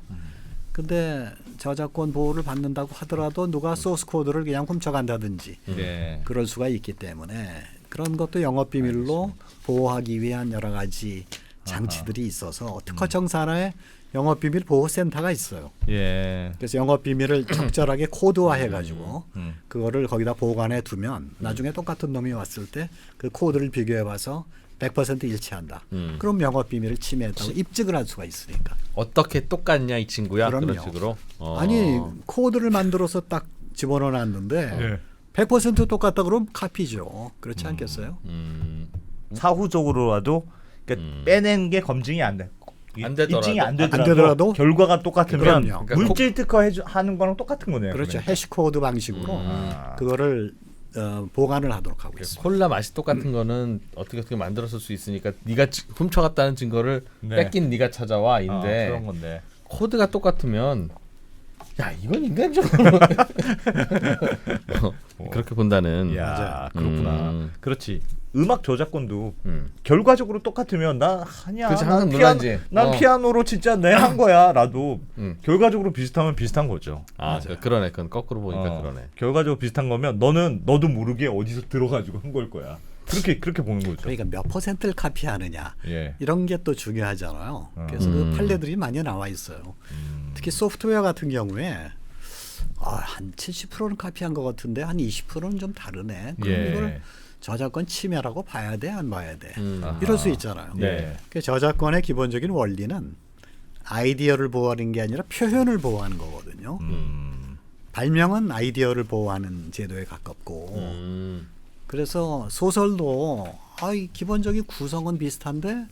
근데 저작권 보호를 받는다고 하더라도 누가 소스 코드를 그냥 훔쳐간다든지 예. 그럴 수가 있기 때문에 그런 것도 영업 비밀로 보호하기 위한 여러 가지 장치들이 있어서 특허청 산하에 영업 비밀 보호 센터가 있어요. 예. 그래서 영업 비밀을 적절하게 코드화해 가지고 그거를 거기다 보관해 두면 나중에 똑같은 놈이 왔을 때 그 코드를 비교해 봐서 100% 일치한다. 그럼 영업 비밀을 침해했다고 입증을 할 수가 있으니까. 어떻게 똑같냐 이 친구야 그럼요. 그런 식으로. 아니 코드를 만들어서 딱 집어넣어 놨는데 예. 100% 똑같다 그러면 카피죠. 그렇지 않겠어요? 사후적으로라도 그러니까 빼낸 게 검증이 안 돼. 안 되더라도. 입증이 안 되더라도, 안 되더라도 결과가 똑같으면 그럼요. 물질 특허 하는 거랑 똑같은 거네요. 그렇죠. 그러면. 해시 코드 방식으로 그거를 보관을 하도록 하고 있습니다. 콜라 맛이 똑같은 거는 어떻게 만들었을 수 있으니까 네가 훔쳐갔다는 증거를 네. 뺏긴 네가 찾아와인데 그런 건데. 코드가 똑같으면 야 이건 인간적으로 그렇게 본다는. 야 그렇구나. 음. 그렇지. 음악 저작권도 결과적으로 똑같으면 나 아니야. 그치, 난 항상 논란이지. 난 피아노로 진짜 내 한 거야. 라도 음. 결과적으로 비슷하면 비슷한 거죠. 아 그러네. 그건 거꾸로 보니까 그러네. 결과적으로 비슷한 거면 너도 모르게 어디서 들어가지고 한 걸 거야. 그렇게 보는 거죠. 그러니까 몇 퍼센트를 카피하느냐 예. 이런 게 또 중요하잖아요. 그래서 그 판례들이 많이 나와 있어요. 특히 소프트웨어 같은 경우에 한 70%는 카피한 것 같은데 한 20%는 좀 다르네. 그럼 예. 이걸 저작권 침해라고 봐야 돼, 안 봐야 돼? 아하. 이럴 수 있잖아요. 네. 그 저작권의 기본적인 원리는 아이디어를 보호하는 게 아니라 표현을 보호하는 거거든요. 발명은 아이디어를 보호하는 제도에 가깝고 그래서 소설도 이 기본적인 구성은 비슷한데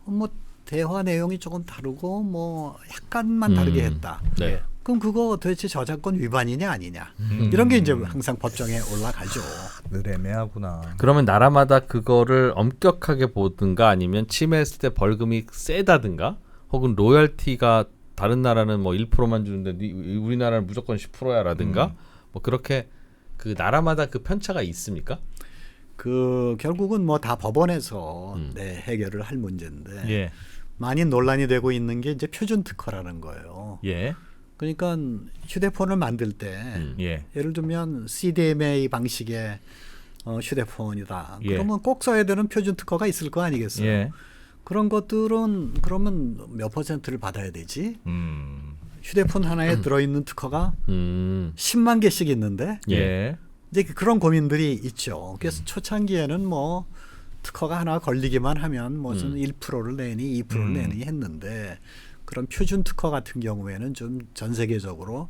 뭐 대화 내용이 조금 다르고 뭐 약간만 다르게 했다. 네. 그럼 그거 도대체 저작권 위반이냐 아니냐 이런 게 이제 항상 법정에 올라가죠. 늘 애매하구나. 그러면 나라마다 그거를 엄격하게 보든가 아니면 침해했을 때 벌금이 세다든가 혹은 로열티가 다른 나라는 뭐 1%만 주는데 우리나라는 무조건 10%야라든가 뭐 그렇게 그 나라마다 그 편차가 있습니까? 그 결국은 뭐 다 법원에서 해결을 할 문제인데 예. 많이 논란이 되고 있는 게 이제 표준 특허라는 거예요. 예. 그러니까 휴대폰을 만들 때 예. 예를 들면 CDMA 방식의 휴대폰이다. 예. 그러면 꼭 써야 되는 표준 특허가 있을 거 아니겠어요? 예. 그런 것들은 그러면 몇 퍼센트를 받아야 되지? 휴대폰 하나에 들어있는 특허가 10만 개씩 있는데 예. 이제 그런 고민들이 있죠. 그래서 초창기에는 뭐 특허가 하나 걸리기만 하면 무슨 1%를 내니 2%를 내니 했는데 그런 표준 특허 같은 경우에는 좀 전 세계적으로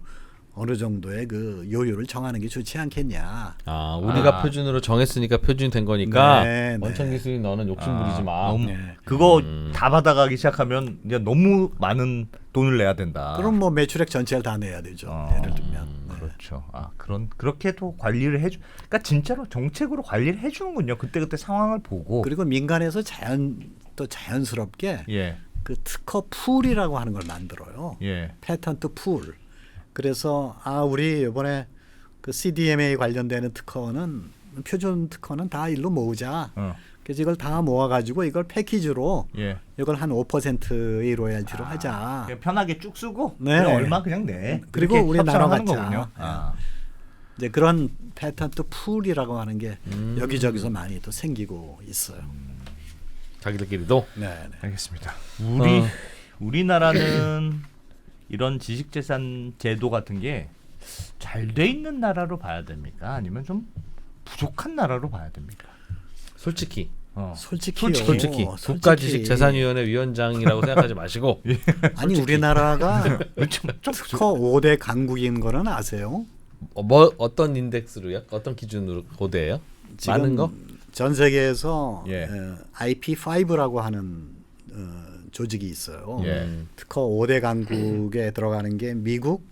어느 정도의 그 요율을 정하는 게 좋지 않겠냐. 아 우리가 표준으로 정했으니까 표준이 된 거니까 네, 네. 원천 기술이 너는 욕심 부리지 마. 너무 네. 그거 다 받아가기 시작하면 이제 너무 많은 돈을 내야 된다. 그럼 뭐 매출액 전체를 다 내야 되죠. 예를 들면. 네. 그렇죠. 그렇게도 관리를 해주. 그러니까 진짜로 정책으로 관리를 해주는군요. 그때 상황을 보고. 그리고 민간에서 자연스럽게 예. 그 특허 풀이라고 하는 걸 만들어요. 예. 패턴트 풀. 그래서 우리 이번에 그 CDMA 관련되는 특허는 표준 특허는 다 일로 모으자. 그래서 이걸 다 모아가지고 이걸 패키지로 예. 이걸 한 5%의 로얄티로 하자. 그냥 편하게 쭉 쓰고 네. 그냥 얼마 그냥 내. 그리고 이렇게 우리 협상을 나눠 하는 갖자. 거군요. 이제 그런 패턴트 풀이라고 하는 게 여기저기서 많이 또 생기고 있어요. 자기들끼리도. 네, 네. 알겠습니다. 우리나라는 이런 지식재산 제도 같은 게 잘 돼 있는 나라로 봐야 됩니까? 아니면 좀 부족한 나라로 봐야 됩니까? 솔직히 솔직히 국가지식재산위원회 위원장이라고 생각하지 마시고 아니 우리나라가 특허 5대 강국인 거는 아세요? 뭐 어떤 인덱스로요? 어떤 기준으로 고대예요? 많은 거? 전 세계에서 예. IP5라고 하는 조직이 있어요. 예. 특허 5대 강국에 들어가는 게 미국,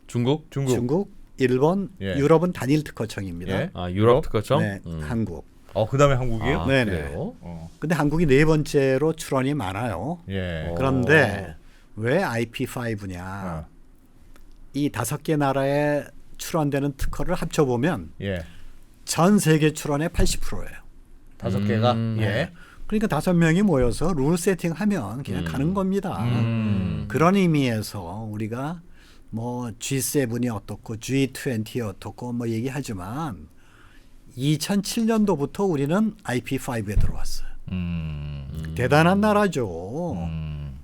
중국? 중국, 일본, 예. 유럽은 단일 특허청입니다. 예. 아 유럽 특허청? 네, 한국. 그다음에 한국이요? 아, 네네. 그래요? 근데 한국이 네 번째로 출원이 많아요. 예. 그런데 왜 IP5냐? 이 5개 나라에 출원되는 특허를 합쳐보면 예. 전 세계 출원의 80%예요. 5개가 예. 그러니까 5명이 모여서 룰 세팅하면 그냥 가는 겁니다. 그런 의미에서 우리가 뭐 G7이 어떻고 G20이 어떻고 뭐 얘기하지만 2007년도부터 우리는 IP5에 들어왔어요. 대단한 나라죠.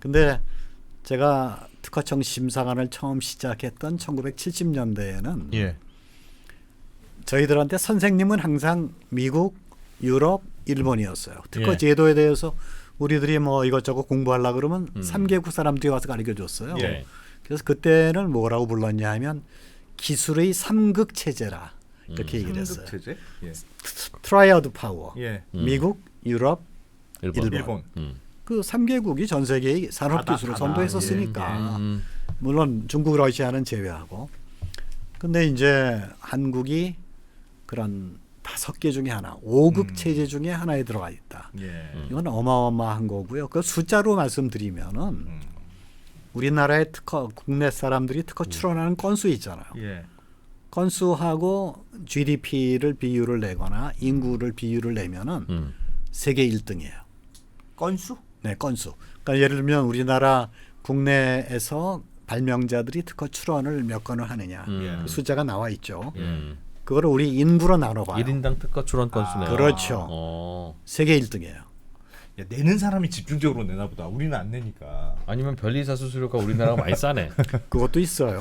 근데 제가 특허청 심사관을 처음 시작했던 1970년대에는 예. 저희들한테 선생님은 항상 미국, 유럽, 일본이었어요. 특허 예. 제도에 대해서 우리들이 뭐 이것저것 공부하려고 그러면 3개국 사람들이 와서 가르쳐줬어요. 예. 그래서 그때는 뭐라고 불렀냐 하면 기술의 3극 체제라 이렇게 얘기를 했어요. 체제? 예. 트라이어드 파워. 예. 미국, 유럽, 일본. 일본. 그 3개국이 전 세계의 산업 기술을 선도했었으니까. 물론 중국, 러시아는 제외하고. 근데 이제 한국이 그런 5개 중에 하나, 5극 체제 중에 하나에 들어가 있다. 예. 이건 어마어마한 거고요. 그 숫자로 말씀드리면은 우리나라의 특허 국내 사람들이 특허 출원하는 건수 있잖아요. 예. 건수하고 GDP를 비율을 내거나 인구를 비율을 내면은 세계 1등이에요. 건수? 네, 건수. 그러니까 예를 들면 우리나라 국내에서 발명자들이 특허 출원을 몇 건을 하느냐 그 숫자가 나와 있죠. 그거를 우리 인구로 나눠봐요. 1인당 특허 출원 건수네요. 그렇죠. 세계 1등이에요. 야, 내는 사람이 집중적으로 내나 보다. 우리는 안 내니까. 아니면 변리사 수수료가 우리나라가 많이 싸네. 그것도 있어요.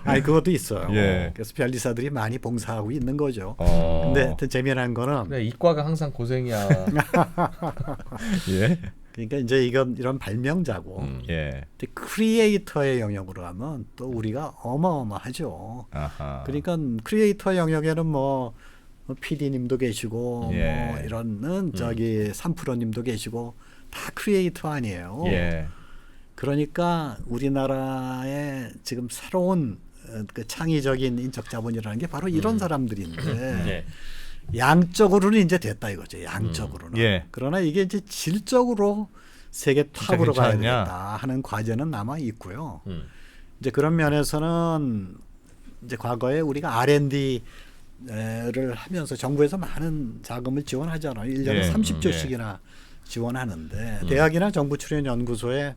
아니 그것도 있어요. 예. 그래서 변리사들이 많이 봉사하고 있는 거죠. 근데 근데 재미난 거는 그래, 이과가 항상 고생이야. 예. 그러니까 이제 이런 발명자고 예. 근데 크리에이터의 영역으로 하면 또 우리가 어마어마하죠. 아하. 그러니까 크리에이터 영역에는 뭐 PD님도 계시고 예. 뭐 이런 저기 3프로님도 계시고 다 크리에이터 아니에요. 예. 그러니까 우리나라의 지금 새로운 그 창의적인 인적 자본이라는 게 바로 이런 사람들인데 네. 양적으로는 이제 됐다 이거죠. 양적으로는. 예. 그러나 이게 이제 질적으로 세계 진짜 탑으로 가야 괜찮냐? 되겠다 하는 과제는 남아 있고요. 음. 이제 그런 면에서는 이제 과거에 우리가 R&D를 하면서 정부에서 많은 자금을 지원하잖아요. 1년에 예. 30조씩이나 지원하는데 대학이나 정부 출연 연구소에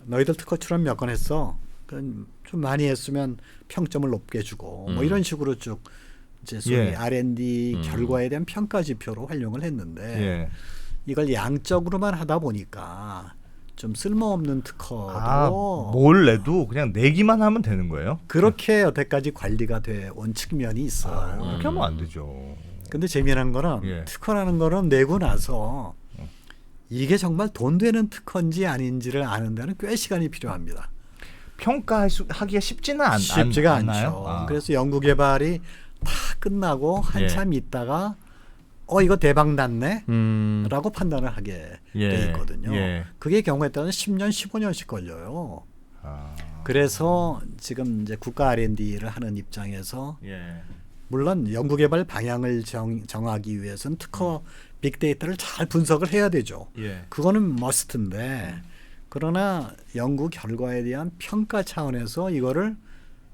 너희들 특허 출연 몇 건 했어. 좀 많이 했으면 평점을 높게 주고 뭐 이런 식으로 쭉 이제 소위 예. R&D 결과에 대한 평가 지표로 활용을 했는데 예. 이걸 양적으로만 하다 보니까 좀 쓸모없는 특허도 아, 뭘 내도 그냥 내기만 하면 되는 거예요? 그렇게 여태까지 관리가 돼 온 측면이 있어요. 그렇게 하면 안 되죠. 근데 재미난 거는 예. 특허라는 거는 내고 나서 이게 정말 돈 되는 특허인지 아닌지를 아는 데는 꽤 시간이 필요합니다. 평가하기가 쉽지는 쉽지가 않나요? 않죠. 아. 그래서 연구개발이 다 끝나고 한참 있다가 이거 대박 났네 라고 판단을 하게 예. 돼 있거든요. 예. 그게 경우에 따라서 10년 15년씩 걸려요. 아. 그래서 지금 이제 국가 R&D를 하는 입장에서 예. 물론 연구개발 방향을 정하기 위해서는 특허 빅데이터를 잘 분석을 해야 되죠. 예. 그거는 머스트인데 그러나 연구 결과에 대한 평가 차원에서 이거를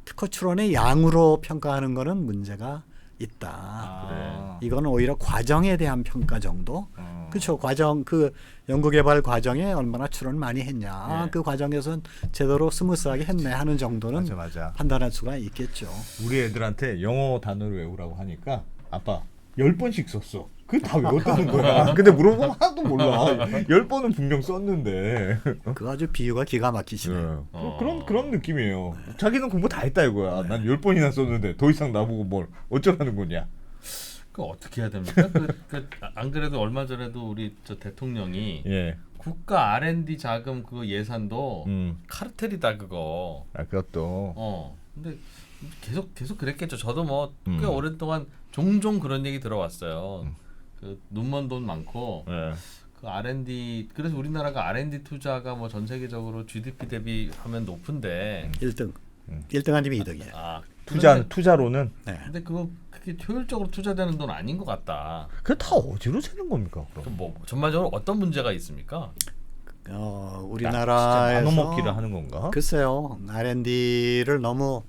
특허 출원의 양으로 평가하는 거는 문제가 있다. 아. 이거는 오히려 과정에 대한 평가 정도. 그렇죠. 과정 그 연구개발 과정에 얼마나 출원 많이 했냐. 예. 그 과정에서는 제대로 스무스하게 했네 하는 정도는 맞아. 판단할 수가 있겠죠. 우리 애들한테 영어 단어를 외우라고 하니까 아빠 10번씩 썼어. 그게 다 외웠다는 거야. 근데 물어보면 하나도 몰라. 10번은 분명 썼는데. 그 아주 비유가 기가 막히시네요. 그런 느낌이에요. 자기는 공부 다 했다 이거야. 난 10번이나 썼는데 더 이상 나보고 뭘 어쩌라는 거냐. 그 어떻게 해야 됩니까? 안 그래도 얼마 전에도 우리 저 대통령이 예. 국가 R&D 자금 그 예산도 음. 카르텔이다 그거. 아 그것도. 근데 계속 그랬겠죠. 저도 뭐 꽤 오랫동안 종종 그런 얘기 들어왔어요. 그 눈먼 돈 많고 예. 그 R&D 그래서 우리나라가 R&D 투자가 뭐 전 세계적으로 GDP 대비 하면 높은데 1등. 1등 아니면 2등이에요. 투자로는 네. 근데 그게 효율적으로 투자되는 돈 아닌 것 같다. 그게 다 어디로 새는 겁니까? 그럼? 그럼 뭐 전반적으로 어떤 문제가 있습니까? 우리나라에서 나눠먹기를 하는 건가? 글쎄요. R&D를 너무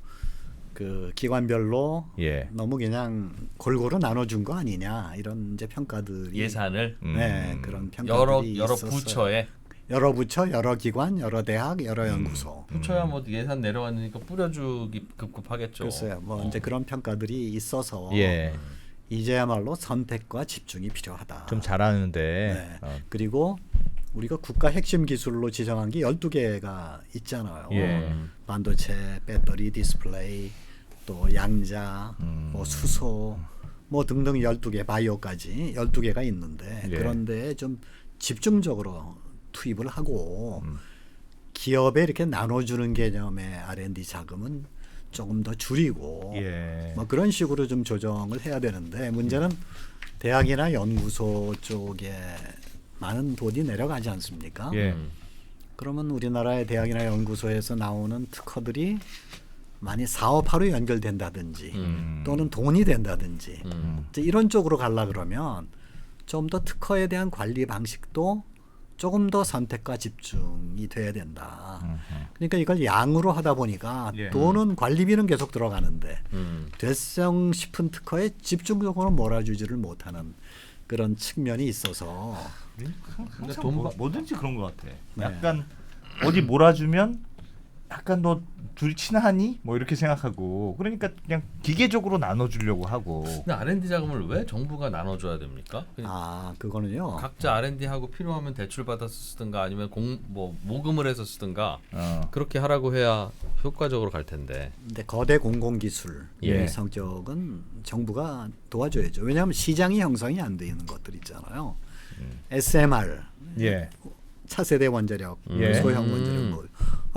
그 기관별로 예. 너무 그냥 골고루 나눠준 거 아니냐 이런 이제 평가들이 예산을 네 그런 평가들이 여러 있었어요. 부처에 여러 부처, 여러 기관, 여러 대학, 여러 연구소. 부처야 뭐 예산 내려왔으니까 뿌려주기 급급하겠죠. 글쎄요. 뭐 이제 그런 평가들이 있어서 예. 이제야말로 선택과 집중이 필요하다. 좀 잘하는데. 네. 그리고 우리가 국가 핵심 기술로 지정한 게 12개가 있잖아요. 예. 반도체, 배터리, 디스플레이, 또 양자, 뭐 수소, 뭐 등등 12개, 바이오까지 12개가 있는데 예. 그런데 좀 집중적으로 투입을 하고 기업에 이렇게 나눠주는 개념의 R&D 자금은 조금 더 줄이고 예. 뭐 그런 식으로 좀 조정을 해야 되는데 문제는 대학이나 연구소 쪽에 많은 돈이 내려가지 않습니까? 예. 그러면 우리나라의 대학이나 연구소에서 나오는 특허들이 많이 사업화로 연결된다든지 또는 돈이 된다든지 이제 이런 쪽으로 가려 그러면 좀 더 특허에 대한 관리 방식도 조금 더 선택과 집중이 돼야 된다. 그러니까 이걸 양으로 하다 보니까 예. 돈은 관리비는 계속 들어가는데 음. 됐성 싶은 특허에 집중적으로 몰아주지를 못하는 그런 측면이 있어서 항상 돈 뭐든지 그런 것 같아. 네. 약간 어디 몰아주면 약간 너 둘이 친하니? 뭐 이렇게 생각하고 그러니까 그냥 기계적으로 나눠주려고 하고. 근데 R&D 자금을 왜 정부가 나눠줘야 됩니까? 그냥 그거는요. 각자 R&D 하고 필요하면 대출 받아서 쓰든가 아니면 모금을 해서 쓰든가 그렇게 하라고 해야 효과적으로 갈 텐데. 근데 거대 공공기술 예. 성격은 정부가 도와줘야죠. 왜냐하면 시장이 형성이 안 돼 있는 것들 있잖아요. SMR, 예. 차세대 원자력, 예. 소형 원자력 뭐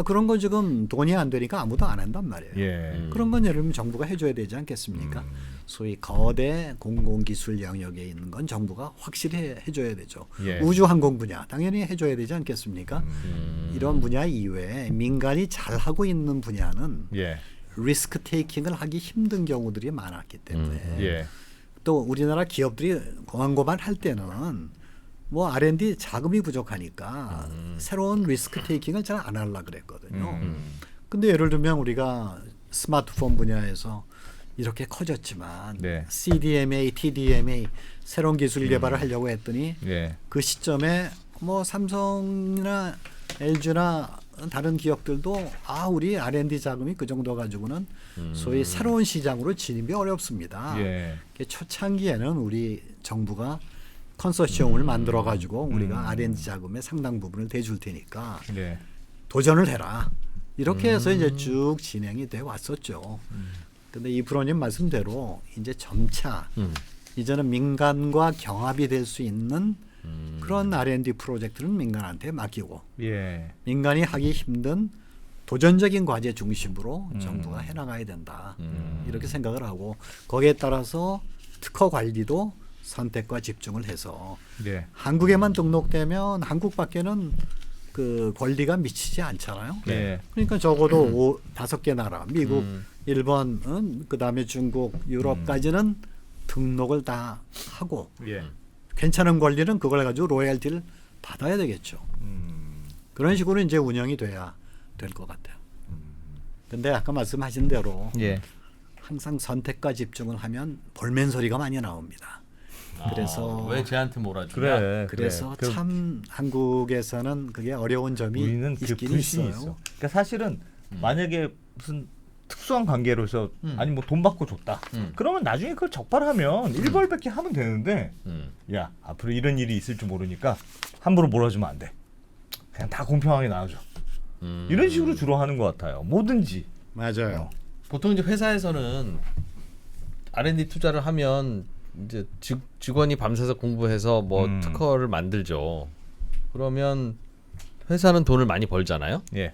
그런 거 지금 돈이 안 되니까 아무도 안 한단 말이에요. 예. 그런 건 예를 들면 정부가 해줘야 되지 않겠습니까? 소위 거대 공공기술 영역에 있는 건 정부가 확실히 해줘야 되죠. 예. 우주항공 분야 당연히 해줘야 되지 않겠습니까? 이런 분야 이외에 민간이 잘하고 있는 분야는 예. 리스크 테이킹을 하기 힘든 경우들이 많았기 때문에 예. 또 우리나라 기업들이 고만고만 할 때는 뭐 R&D 자금이 부족하니까 새로운 리스크 테이킹을 잘 안 하려고 그랬거든요. 근데 예를 들면 우리가 스마트폰 분야에서 이렇게 커졌지만 네. CDMA, TDMA 새로운 기술 개발을 하려고 했더니 예. 그 시점에 뭐 삼성이나 LG나 다른 기업들도 우리 R&D 자금이 그 정도 가지고는 소위 새로운 시장으로 진입이 어렵습니다. 예. 초창기에는 우리 정부가 컨소시엄을 만들어 가지고 우리가 R&D 자금의 상당 부분을 대줄 테니까 예. 도전을 해라. 이렇게 해서 이제 쭉 진행이 돼 왔었죠. 근데 이프로님 말씀대로 이제 점차 이제는 민간과 경합이 될 수 있는 그런 R&D 프로젝트는 민간한테 맡기고 예. 민간이 하기 힘든 도전적인 과제 중심으로 정부가 해나가야 된다. 이렇게 생각을 하고 거기에 따라서 특허 관리도 선택과 집중을 해서 예. 한국에만 등록되면 한국밖에는 그 권리가 미치지 않잖아요. 예. 그러니까 적어도 5개 나라, 미국, 일본, 그다음에 중국, 유럽까지는 등록을 다 하고 예. 괜찮은 권리는 그걸 가지고 로열티를 받아야 되겠죠. 그런 식으로 이제 운영이 돼야 될 것 같아요. 근데 아까 말씀하신 대로 예. 항상 선택과 집중을 하면 볼멘 소리가 많이 나옵니다. 그래서 왜 쟤한테 몰아주냐? 그래. 그래서 그래. 참 한국에서는 그게 어려운 점이 우리는 그 있긴 불신이 있어요. 있어. 그러니까 사실은 만약에 무슨 특수한 관계로서 아니 뭐 돈 받고 줬다. 그러면 나중에 그걸 적발하면 일벌백계 하면 되는데 야 앞으로 이런 일이 있을 줄 모르니까 함부로 몰아주면 안 돼. 그냥 다 공평하게 나눠줘. 이런 식으로 주로 하는 것 같아요. 뭐든지. 맞아요. 보통 이제 회사에서는 R&D 투자를 하면 이제 직원이 밤새서 공부해서 뭐 특허를 만들죠. 그러면 회사는 돈을 많이 벌잖아요. 예.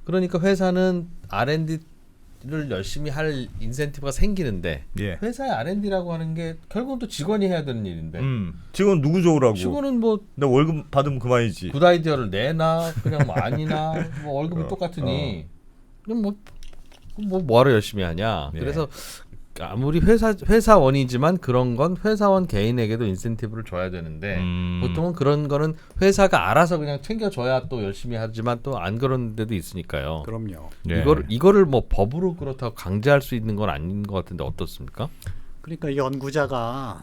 그러니까 회사는 R&D를 열심히 할 인센티브가 생기는데 예. 회사의 R&D라고 하는 게 결국은 또 직원이 해야 되는 일인데 직원 누구 좋으라고? 직원은 뭐 나 월급 받으면 그만이지. 굿 아이디어를 내나 그냥 뭐 아니나 뭐 월급이 똑같으니 그냥 뭐하러 열심히 하냐. 예. 그래서 아무리 회사원이지만 그런 건 회사원 개인에게도 인센티브를 줘야 되는데 보통은 그런 거는 회사가 알아서 그냥 챙겨줘야 또 열심히 하지만 또 안 그런 데도 있으니까요. 그럼요. 예. 이거를 뭐 법으로 그렇다고 강제할 수 있는 건 아닌 것 같은데 어떻습니까? 그러니까 연구자가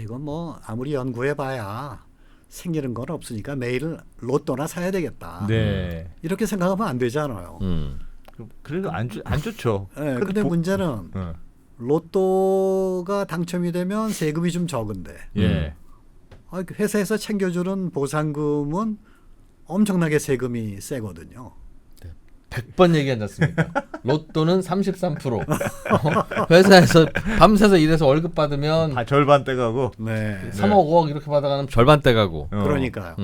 이건 뭐 아무리 연구해봐야 생기는 건 없으니까 내일 로또나 사야 되겠다. 네. 이렇게 생각하면 안 되잖아요. 그래도 안 좋죠. 네, 근데 문제는 로또가 당첨이 되면 세금이 좀 적은데 예. 회사에서 챙겨주는 보상금은 엄청나게 세금이 세거든요. 100번 얘기하지 않습니까? 로또는 33%. 회사에서 밤새서 일해서 월급 받으면 다 절반 떼가고. 네. 3억 5억 이렇게 받아가면 절반 떼가고. 그러니까요.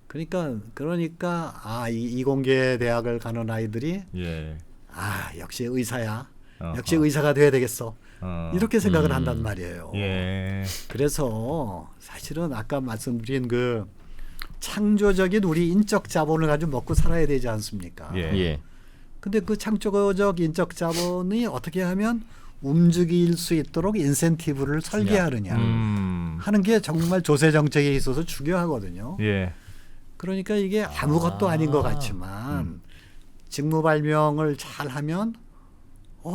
그러니까 이공계 대학을 가는 아이들이 예. 역시 의사야. 어허. 역시 의사가 돼야 되겠어. 이렇게 생각을 한단 말이에요. 예. 그래서 사실은 아까 말씀드린 그 창조적인 우리 인적 자본을 가지고 먹고 살아야 되지 않습니까? 예. 근데 그 창조적 인적 자본이 어떻게 하면 움직일 수 있도록 인센티브를 설계하느냐 하는 게 정말 조세 정책에 있어서 중요하거든요. 예. 그러니까 이게 아무것도 아닌 것 같지만 직무 발명을 잘하면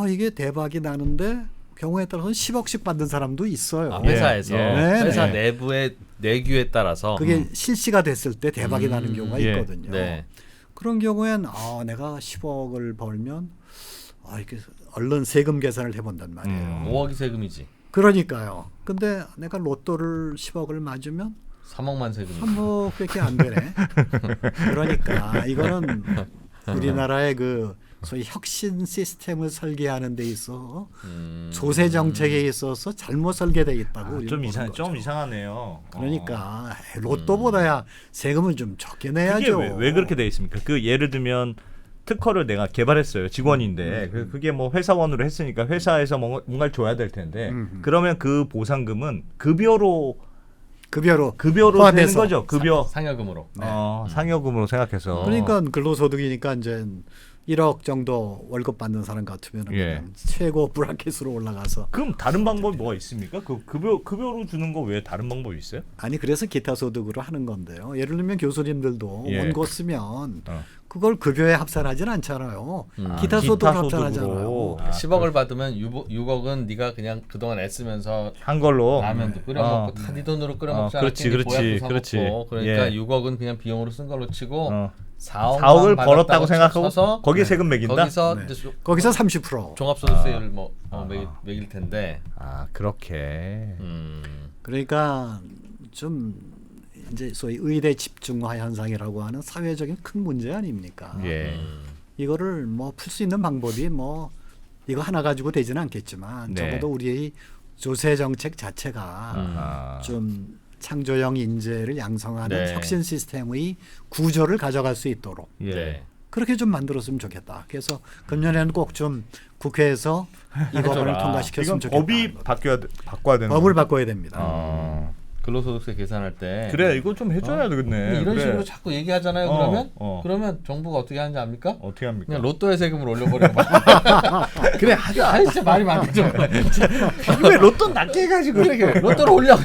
이게 대박이 나는데 경우에 따라서는 10억씩 받는 사람도 있어요. 아, 회사에서 네, 회사 네. 내부의 내규에 따라서 그게 실시가 됐을 때 대박이 나는 경우가 예. 있거든요. 네. 그런 경우엔 내가 10억을 벌면 이렇게 얼른 세금 계산을 해본단 말이에요. 5억이 세금이지. 그러니까요. 근데 내가 로또를 10억을 맞으면 3억만 세금이지. 3억밖에 안 되네. 그러니까 이거는 우리나라의 그 소위 혁신 시스템을 설계하는 데 있어 조세 정책에 있어서 잘못 설계돼 있다고 우리는 좀 보는 거죠. 좀 이상하네요. 그러니까 로또보다야 세금을 좀 적게 내야죠. 그게 왜 그렇게 돼 있습니까? 그 예를 들면 특허를 내가 개발했어요. 직원인데 그게 뭐 회사원으로 했으니까 회사에서 뭔가를 줘야 될 텐데 그러면 그 보상금은 급여로 되는 포함해서. 거죠. 급여 상여금으로. 상여금으로 생각해서. 그러니까 근로소득이니까 이제 1억 정도 월급 받는 사람 같으면 예. 최고 브라켓으로 올라가서 그럼 다른 방법이 뭐가 있습니까? 그 급여로 주는 거 외에 다른 방법이 있어요? 아니 그래서 기타 소득으로 하는 건데요. 예를 들면 교수님들도 예. 원고 쓰면 그걸 급여에 합산하진 않잖아요. 기타 소득 기타 합산하잖아요. 소득으로. 10억을 받으면 6억은 네가 그냥 그동안 애쓰면서 한 걸로 라면도 끓여 먹고 다 네 돈으로 끓여 먹지 그렇지, 않았겠니? 그렇지, 보약도 사 그렇지. 먹고 그러니까 예. 6억은 그냥 비용으로 쓴 걸로 치고 4억을 벌었다고 생각하고 쳐서 거기에 세금 매긴다? 거기서 네. 이제 거기서 30%. 종합소득세율을 매길 텐데. 그렇게. 그러니까 좀 이제 소위 의대 집중화 현상이라고 하는 사회적인 큰 문제 아닙니까? 예. 이거를 뭐 풀 수 있는 방법이 뭐 이거 하나 가지고 되지는 않겠지만 네. 적어도 우리의 조세 정책 자체가 좀 창조형 인재를 양성하는 네. 혁신 시스템의 구조를 가져갈 수 있도록 예. 네. 그렇게 좀 만들었으면 좋겠다. 그래서 금년에는 꼭 좀 국회에서 이 법안을 이건 통과시켰으면 좋겠다. 법이 바꿔야 되는 법을 거죠? 바꿔야 됩니다. 근로소득세 계산할 때 그래 이거 좀 해줘야 되겠네. 근데 이런 그래. 식으로 자꾸 얘기하잖아요. 그러면 정부가 어떻게 하는지 압니까? 어떻게 합니까? 그냥 로또의 세금을 올려버리고 그래 아주 진짜 말이 많죠. 왜 로또 낮게 해가지고 그래 로또를 올려.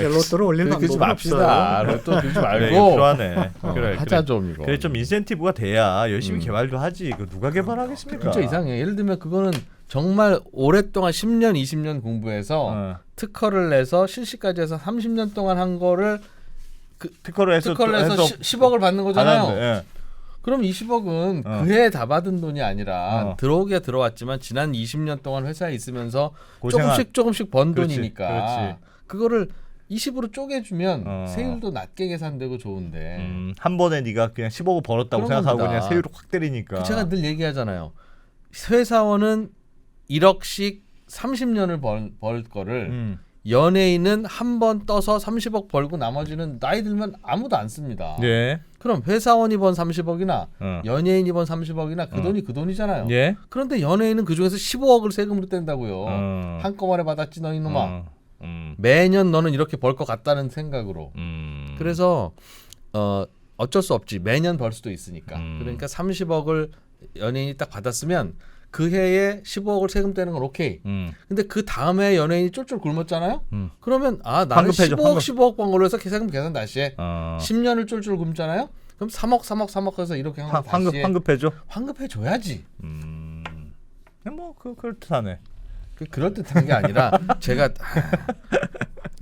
로또를 올릴 그러지 방법은 맙시다. 없어요. 로또 들지 말고 그래, 이거 필요하네. 그래 하자 좀 이거. 그래 좀 인센티브가 돼야 열심히 개발도 하지. 그 누가 개발하겠습니까? 진짜 이상해. 예를 들면 그거는 정말 오랫동안 10년, 20년 공부해서 특허를 내서 실시까지 해서 30년 동안 한 거를 특허를 해서 10억을 받는 거잖아요. 받았는데, 예. 그럼 20억은 그해 다 받은 돈이 아니라 들어오기야 들어왔지만 지난 20년 동안 회사에 있으면서 조금씩 번 그렇지, 돈이니까 그렇지. 그거를 20으로 쪼개주면 세율도 낮게 계산되고 좋은데 한 번에 네가 그냥 10억을 벌었다고 그런 생각하고 겁니다. 그냥 세율을 확 때리니까. 제가 늘 얘기하잖아요. 회사원은 1억씩 30년을 벌 거를 연예인은 한 번 떠서 30억 벌고 나머지는 나이 들면 아무도 안 씁니다. 예. 그럼 회사원이 번 30억이나 연예인이 번 30억이나 그 돈이 그 돈이잖아요. 예. 그런데 연예인은 그중에서 15억을 세금으로 뗀다고요. 한꺼번에 받았지 너 이놈아. 매년 너는 이렇게 벌 것 같다는 생각으로. 그래서 어쩔 수 없지. 매년 벌 수도 있으니까. 그러니까 30억을 연예인이 딱 받았으면 그 해에 15억을 세금 떼는 건 오케이. 근데 그 다음에 연예인이 쫄쫄 굶었잖아요. 그러면 나는 환급해줘, 15억 번 걸로 해서 세금 계산 다시 해. 어. 10년을 쫄쫄 굶잖아요. 그럼 3억 해서 이렇게 하면 다시 해. 환급해줘. 환급해 줘야지. 뭐 그럴듯하네. 그럴 듯한 게 아니라 제가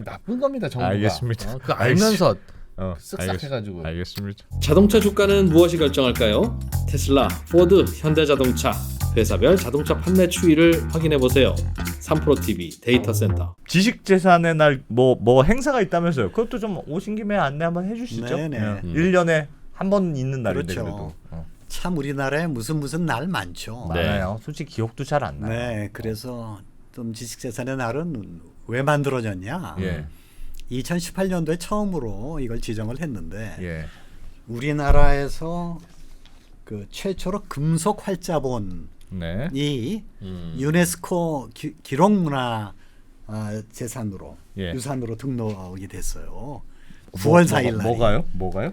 나쁜 겁니다 정부가. 알겠습니다. 그 알면서 알겠습니다. 쓱싹해가지고. 알겠습니다. 자동차 주가는 무엇이 결정할까요? 테슬라, 포드, 현대자동차, 회사별 자동차 판매 추이를 확인해 보세요. 3프로TV 데이터 센터. 지식재산의 날 뭐 행사가 있다면서요. 그것도 좀 오신 김에 안내 한번 해주시죠. 네네. 1년에 한 번 있는 날인데 그렇죠. 그래도. 참 우리나라에 무슨 날 많죠. 많아요. 솔직히 기억도 잘 안 나요. 네, 그래서 좀 지식재산의 날은 왜 만들어졌냐? 예. 2018년도에 처음으로 이걸 지정을 했는데 예. 우리나라에서 그 최초로 금속 활자본이 네. 유네스코 기록문화 재산으로 예. 유산으로 등록이 됐어요. 9월 4일 날. 뭐가요?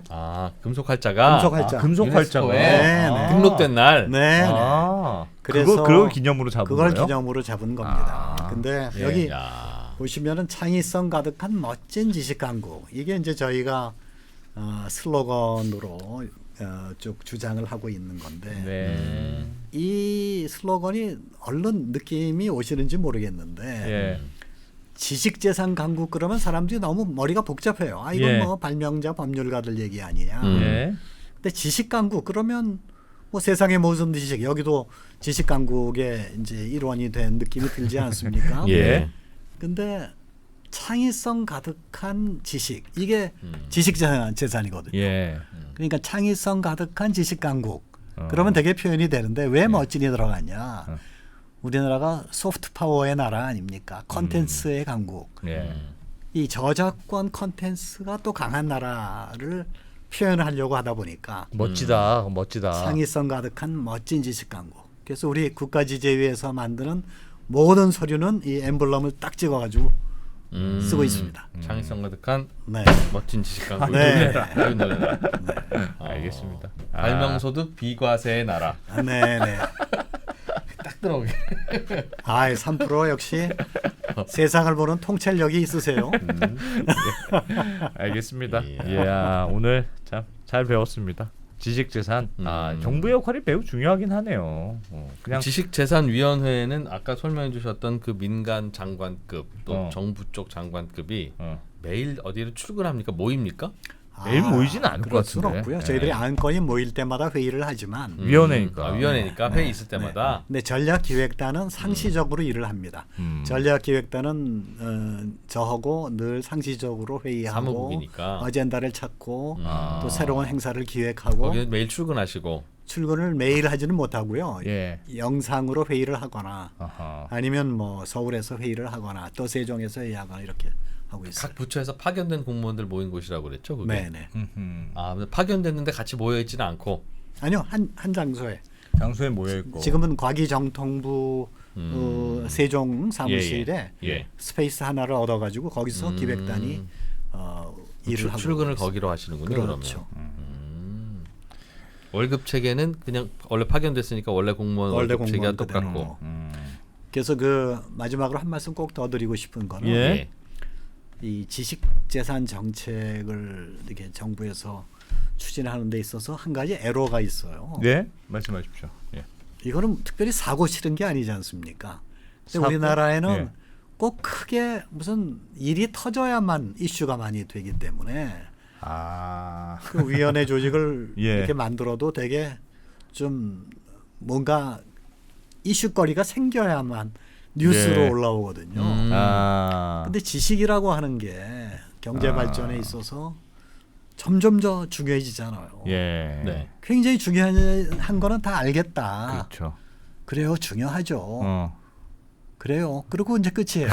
금속 활자가 금속 활자. 금속 활자가 유네스코에 네. 등록된 날. 네. 아, 그래서 그걸 기념으로 잡은 그걸 거예요? 기념으로 잡은 겁니다. 근데 여기 야. 보시면은 창의성 가득한 멋진 지식 강국 이게 이제 저희가 슬로건으로 쭉 주장을 하고 있는 건데 네. 이 슬로건이 얼른 느낌이 오시는지 모르겠는데 예. 지식재산 강국 그러면 사람들이 너무 머리가 복잡해요. 아 이건 예. 뭐 발명자 법률가들 얘기 아니냐. 예. 근데 지식 강국 그러면 뭐 세상의 모든 지식 여기도 지식 강국의 이제 일원이 된 느낌이 들지 않습니까? 예. 근데 창의성 가득한 지식 이게 지식재산이거든요. 예. 그러니까 창의성 가득한 지식 강국 그러면 되게 표현이 되는데 왜 멋진이 들어가냐? 우리나라가 소프트 파워의 나라 아닙니까? 컨텐츠의 강국. 예. 이 저작권 컨텐츠가 또 강한 나라를 표현하려고 하다 보니까 멋지다. 멋지다. 창의성 가득한 멋진 지식 강국. 그래서 우리 국가지재위에서 만드는 모든 서류는 이 엠블럼을 딱 찍어가지고 쓰고 있습니다. 창의성 가득한 네. 멋진 지식강. 네. 알겠습니다. 발명소득 비과세의 나라. 네네. 딱 들어오게. 아, 3% 역시 세상을 보는 통찰력이 있으세요. 알겠습니다. 예, 오늘 참 잘 배웠습니다. 지식재산. 정부의 역할이 매우 중요하긴 하네요. 그냥 지식재산위원회는 아까 설명해 주셨던 그 민간 장관급 또 정부 쪽 장관급이 매일 어디로 출근합니까? 모입니까? 매일 모이지는 않을 것 그럴 수는 같은데. 없고요. 예. 저희들이 안건이 모일 때마다 회의를 하지만 위원회니까. 위원회니까 회의 있을 때마다. 근데 전략기획단은 상시적으로 일을 합니다. 전략기획단은 저하고 늘 상시적으로 회의하고 사무국이니까. 어젠다를 찾고 또 새로운 행사를 기획하고 거기는 매일 출근하시고. 출근을 매일 하지는 못하고요. 예. 영상으로 회의를 하거나 아하. 아니면 뭐 서울에서 회의를 하거나 또 세종에서 회의하거나 이렇게 하고 있어요. 각 부처에서 파견된 공무원들 모인 곳이라고 그랬죠, 그게. 네네. 아, 근데 파견됐는데 같이 모여 있지는 않고. 아니요 한 장소에 장소에 모여 있고. 지금은 과기정통부 세종 사무실에 예. 스페이스 하나를 얻어가지고 거기서 기획단이 일을 하고 출근을 있어요. 거기로 하시는군요. 그렇죠. 그러면. 월급 체계는 그냥 원래 파견됐으니까 원래 공무원 원래 월급 체계가 공무원 그대로. 똑같고. 그래서 그 마지막으로 한 말씀 꼭 더 드리고 싶은 거는 예. 이 지식재산 정책을 이렇게 정부에서 추진하는 데 있어서 한 가지 애로가 있어요. 네, 말씀하십시오. 예. 이거는 특별히 사고 치른 게 아니지 않습니까? 근데 사고? 우리나라에는 예. 꼭 크게 무슨 일이 터져야만 이슈가 많이 되기 때문에 그 위원회 조직을 예. 이렇게 만들어도 되게 좀 뭔가 이슈거리가 생겨야만 뉴스로 예. 올라오거든요. 근데 지식이라고 하는 게 경제 발전에 있어서 점점 더 중요해지잖아요. 예. 네. 굉장히 중요한 거는 다 알겠다. 그렇죠. 그래요, 중요하죠. 그래요. 그리고 이제 끝이에요.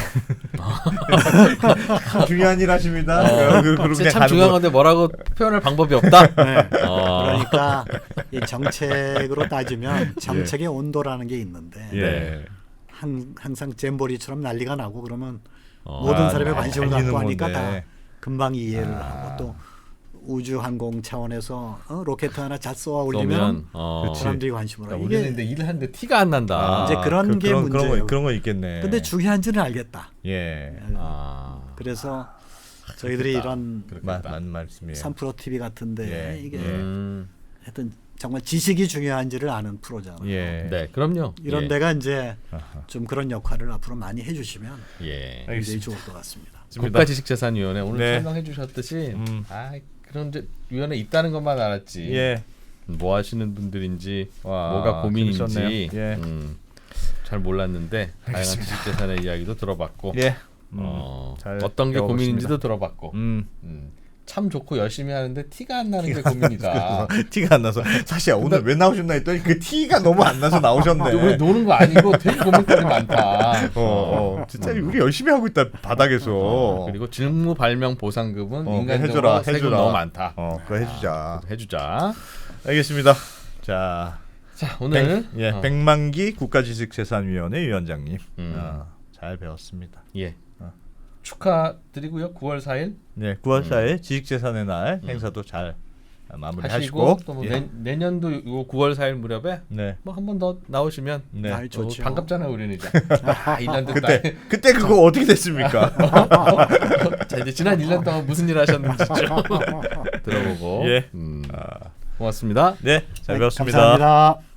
중요한 일 하십니다. 그렇게 참 가는 중요한 거. 건데 뭐라고 표현할 방법이 없다. 네. 그러니까 이 정책으로 따지면 정책의 온도라는 게 있는데 예. 항상 잼버리처럼 난리가 나고 그러면 모든 사람이 관심을 알리는 갖고 하니까 건데. 다 금방 이해를 하고 또 우주항공 차원에서 로켓 하나 잘 쏘아 올리면 그렇지. 사람들이 관심을 하고 우리는 이게 근데 일을 하는데 티가 안 난다. 이제 그런 게 문제예요. 그런 거 있겠네. 근데 중요한지는 알겠다. 예. 그래서 저희들이 이런 맞는 말씀이에요. 3프로 TV 같은데 예. 이게 예. 하여튼 정말 지식이 중요한지를 아는 프로잖아요. 예. 네, 그럼요. 이런 예. 데가 이제 아하. 좀 그런 역할을 앞으로 많이 해주시면 예. 굉장히 좋을 것 같습니다. 국가지식재산위원회 오늘 네. 설명해 주셨듯이 그런 이제 위원회 있다는 것만 알았지. 예. 뭐 하시는 분들인지 와, 뭐가 고민인지 재밌었네요. 예. 잘 몰랐는데 다양한 지식재산의 이야기도 들어봤고 예. 어떤 게 배워봤습니다. 고민인지도 들어봤고 참 좋고 열심히 하는데 티가 안 나는 게 고민이다. 티가 안 나서 사실 오늘 왜 나오셨나 했더니 그 티가 너무 안 나서 나오셨네. 우리 노는 거 아니고 되게 고민거리 많다. 진짜 우리 열심히 하고 있다 바닥에서. 그리고 직무 발명 보상금은 인간적으로 해주라, 세금 해주라. 너무 많다. 그거 해주자. 해주자. 알겠습니다. 자 오늘 백만기 국가지식재산위원회 위원장님 잘 배웠습니다. 예. 축하드리고요. 9월 4일 네, 9월 4일 지식재산의 날 행사도 잘 마무리하시고 또뭐 예. 내년도 요 9월 4일 무렵에 네. 뭐 한 번 더 나오시면 네. 아이, 좋죠. 반갑잖아요 우리는 이제. 1년 됐다. 그때 그거 어떻게 됐습니까? 자 이제 지난 1년 동안 무슨 일 하셨는지 좀 들어보고. 예. 고맙습니다. 네, 잘 배웠습니다. 감사합니다.